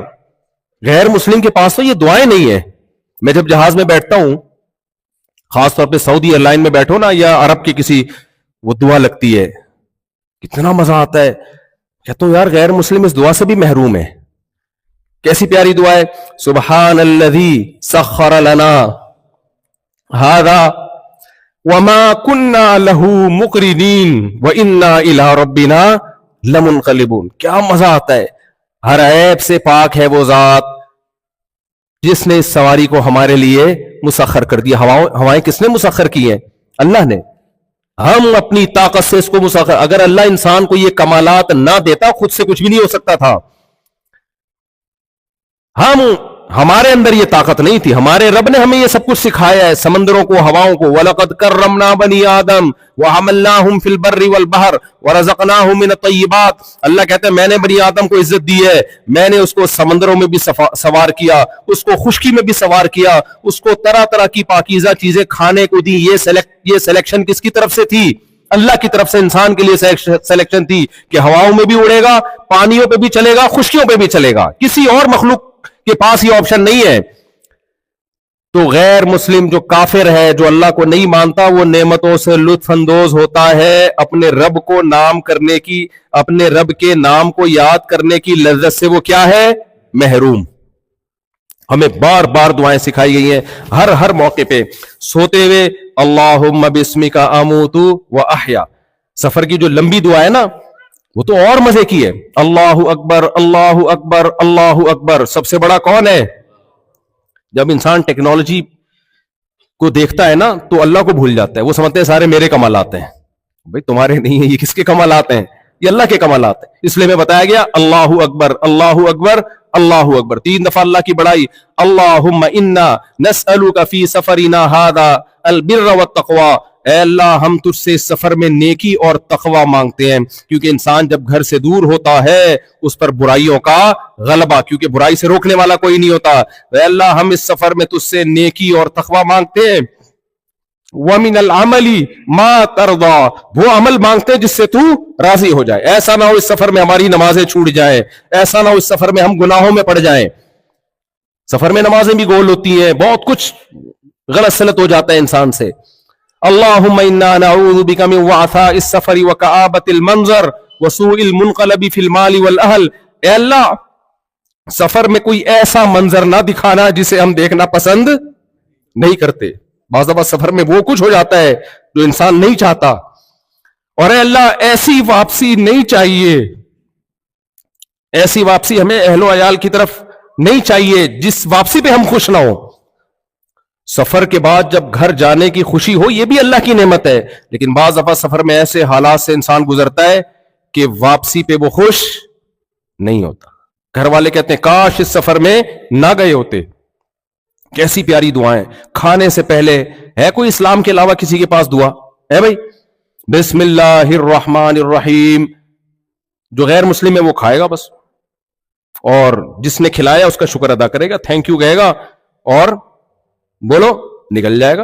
غیر مسلم کے پاس تو یہ دعائیں نہیں ہیں. میں جب جہاز میں بیٹھتا ہوں, خاص طور پہ سعودی ایئر لائن میں بیٹھو نا, یا عرب کی کسی, وہ دعا لگتی ہے, کتنا مزہ آتا ہے. کہتا ہوں یار غیر مسلم اس دعا سے بھی محروم ہے. کیسی پیاری دعا ہے, سبحان الذی سخر لنا ھذا وما كنا له مقرنین وانا الى ربنا لمنقلبون. کیا مزہ آتا ہے. ہر عیب سے پاک ہے وہ ذات جس نے اس سواری کو ہمارے لیے مسخر کر دیا. ہوائیں کس نے مسخر کی ہیں؟ اللہ نے. ہم اپنی طاقت سے اس کو مسخر, اگر اللہ انسان کو یہ کمالات نہ دیتا خود سے کچھ بھی نہیں ہو سکتا تھا. ہمارے اندر یہ طاقت نہیں تھی, ہمارے رب نے ہمیں یہ سب کچھ سکھایا ہے, سمندروں کو, ہواؤں کو. وَلَقَدْ كَرَّمْنَا بَنِي آدَمَ وَحَمَلْنَاهُمْ فِي الْبَرِّ وَالْبَحْرِ وَرَزَقْنَاهُمْ مِنَ الطَّيِّبَاتِ. اللہ کہتے ہیں میں نے بنی آدم کو عزت دی ہے, میں نے اس کو سمندروں میں بھی سوار کیا, اس کو خشکی میں بھی سوار کیا, اس کو طرح طرح کی پاکیزہ چیزیں کھانے کو دی. یہ سلیکشن کس کی طرف سے تھی؟ اللہ کی طرف سے. انسان کے لیے سلیکشن تھی کہ ہواؤں میں بھی اڑے گا, پانیوں پہ بھی چلے گا, خشکیوں پہ بھی چلے گا. کسی اور مخلوق کے پاس یہ آپشن نہیں ہے. تو غیر مسلم جو کافر ہے, جو اللہ کو نہیں مانتا, وہ نعمتوں سے لطف اندوز ہوتا ہے, اپنے رب کو نام کرنے کی, اپنے رب کے نام کو یاد کرنے کی لذت سے وہ کیا ہے؟ محروم. ہمیں بار بار دعائیں سکھائی گئی ہیں ہر موقع پہ. سوتے ہوئے اللہم باسمک اموت واحیا. سفر کی جو لمبی دعا ہے نا, وہ تو اور مزے کی ہے. اللہ اکبر اللہ اکبر اللہ اکبر. سب سے بڑا کون ہے؟ جب انسان ٹیکنالوجی کو دیکھتا ہے نا تو اللہ کو بھول جاتا ہے. وہ سمجھتے ہیں سارے میرے کمالات ہیں. بھائی تمہارے نہیں ہیں, یہ کس کے کمالات ہیں؟ یہ اللہ کے کمالات ہیں. اس لیے میں بتایا گیا اللہ اکبر اللہ اکبر اللہ اکبر. 3 دفعہ اللہ کی بڑائی. اللہم انا نسألک فی سفرنا ھذا البر والتقوی. اے اللہ ہم تجھ سے اس سفر میں نیکی اور تقوی مانگتے ہیں, کیونکہ انسان جب گھر سے دور ہوتا ہے اس پر برائیوں کا غلبہ, کیونکہ برائی سے روکنے والا کوئی نہیں ہوتا. اے اللہ ہم اس سفر میں تجھ سے نیکی اور تقوی مانگتے ہیں. وَمِنَ الْعَمَلِ مَا تَرْضَى. وہ عمل مانگتے ہیں جس سے تو راضی ہو جائے. ایسا نہ ہو اس سفر میں ہماری نمازیں چھوٹ جائیں, ایسا نہ ہو اس سفر میں ہم گناہوں میں پڑ جائیں. سفر میں نمازیں بھی گول ہوتی ہیں, بہت کچھ غلط سلط ہو جاتا ہے انسان سے. اللہم انا نعوذ بک من وعثاء السفر وکآبۃ المنظر وسوء المنقلب فی المال والاہل. اے اللہ سفر میں کوئی ایسا منظر نہ دکھانا جسے ہم دیکھنا پسند نہیں کرتے. بعض دفعہ سفر میں وہ کچھ ہو جاتا ہے جو انسان نہیں چاہتا. اور اے اللہ ایسی واپسی نہیں چاہیے, ایسی واپسی ہمیں اہل و عیال کی طرف نہیں چاہیے جس واپسی پہ ہم خوش نہ ہوں. سفر کے بعد جب گھر جانے کی خوشی ہو یہ بھی اللہ کی نعمت ہے, لیکن بعض دفعہ سفر میں ایسے حالات سے انسان گزرتا ہے کہ واپسی پہ وہ خوش نہیں ہوتا. گھر والے کہتے ہیں کاش اس سفر میں نہ گئے ہوتے. کیسی پیاری دعائیں. کھانے سے پہلے ہے کوئی اسلام کے علاوہ کسی کے پاس دعا ہے بھائی؟ بسم اللہ الرحمن الرحیم. جو غیر مسلم ہے وہ کھائے گا بس, اور جس نے کھلایا اس کا شکر ادا کرے گا, تھینک یو کہے گا, اور بولو نکل جائے گا.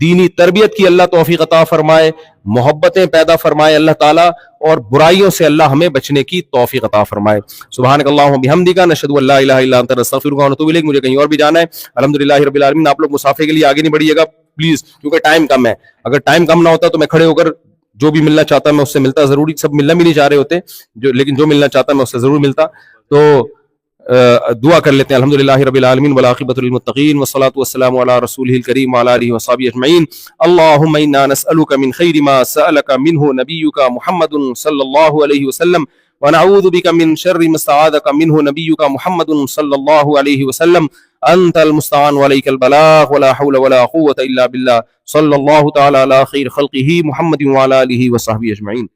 دینی تربیت کی اللہ توفیق عطا فرمائے, محبتیں پیدا فرمائے اللہ تعالیٰ, اور برائیوں سے اللہ ہمیں بچنے کی توفیق عطا فرمائے. سبحانک اللہم بحمدک نشہد ان لا الہ الا انت نستغفرک ونتوب الیک. مجھے کہیں اور بھی جانا ہے. الحمدللہ رب العالمین. آپ لوگ مسافے کے لیے آگے نہیں بڑھیے گا پلیز, کیونکہ ٹائم کم ہے. اگر ٹائم کم نہ ہوتا تو میں کھڑے ہو کر جو بھی ملنا چاہتا میں اس سے ملتا. ضروری سب ملنا بھی نہیں چاہ رہے ہوتے, لیکن جو ملنا چاہتا میں اس سے ضرور ملتا. تو دعا کر لیتے ہیں. الحمدللہ رب العالمین والعاقبۃ للمتقین والصلاۃ والسلام علی رسولہ الکریم وعلی آلہ وصحبہ اجمعین. اللہم انا نسألک من خیر ما سألک منہ نبیک محمد صلی اللہ علیہ وسلم ونعوذ بک من شر ما استعاذک منہ نبیک محمد صلی اللہ علیہ وسلم. انت المستعان وعلیک البلاغ ولا حول ولا قوة الا باللہ. صلی اللہ تعالی علی خیر خلقہ محمد وعلی آلہ وصحبہ اجمعین.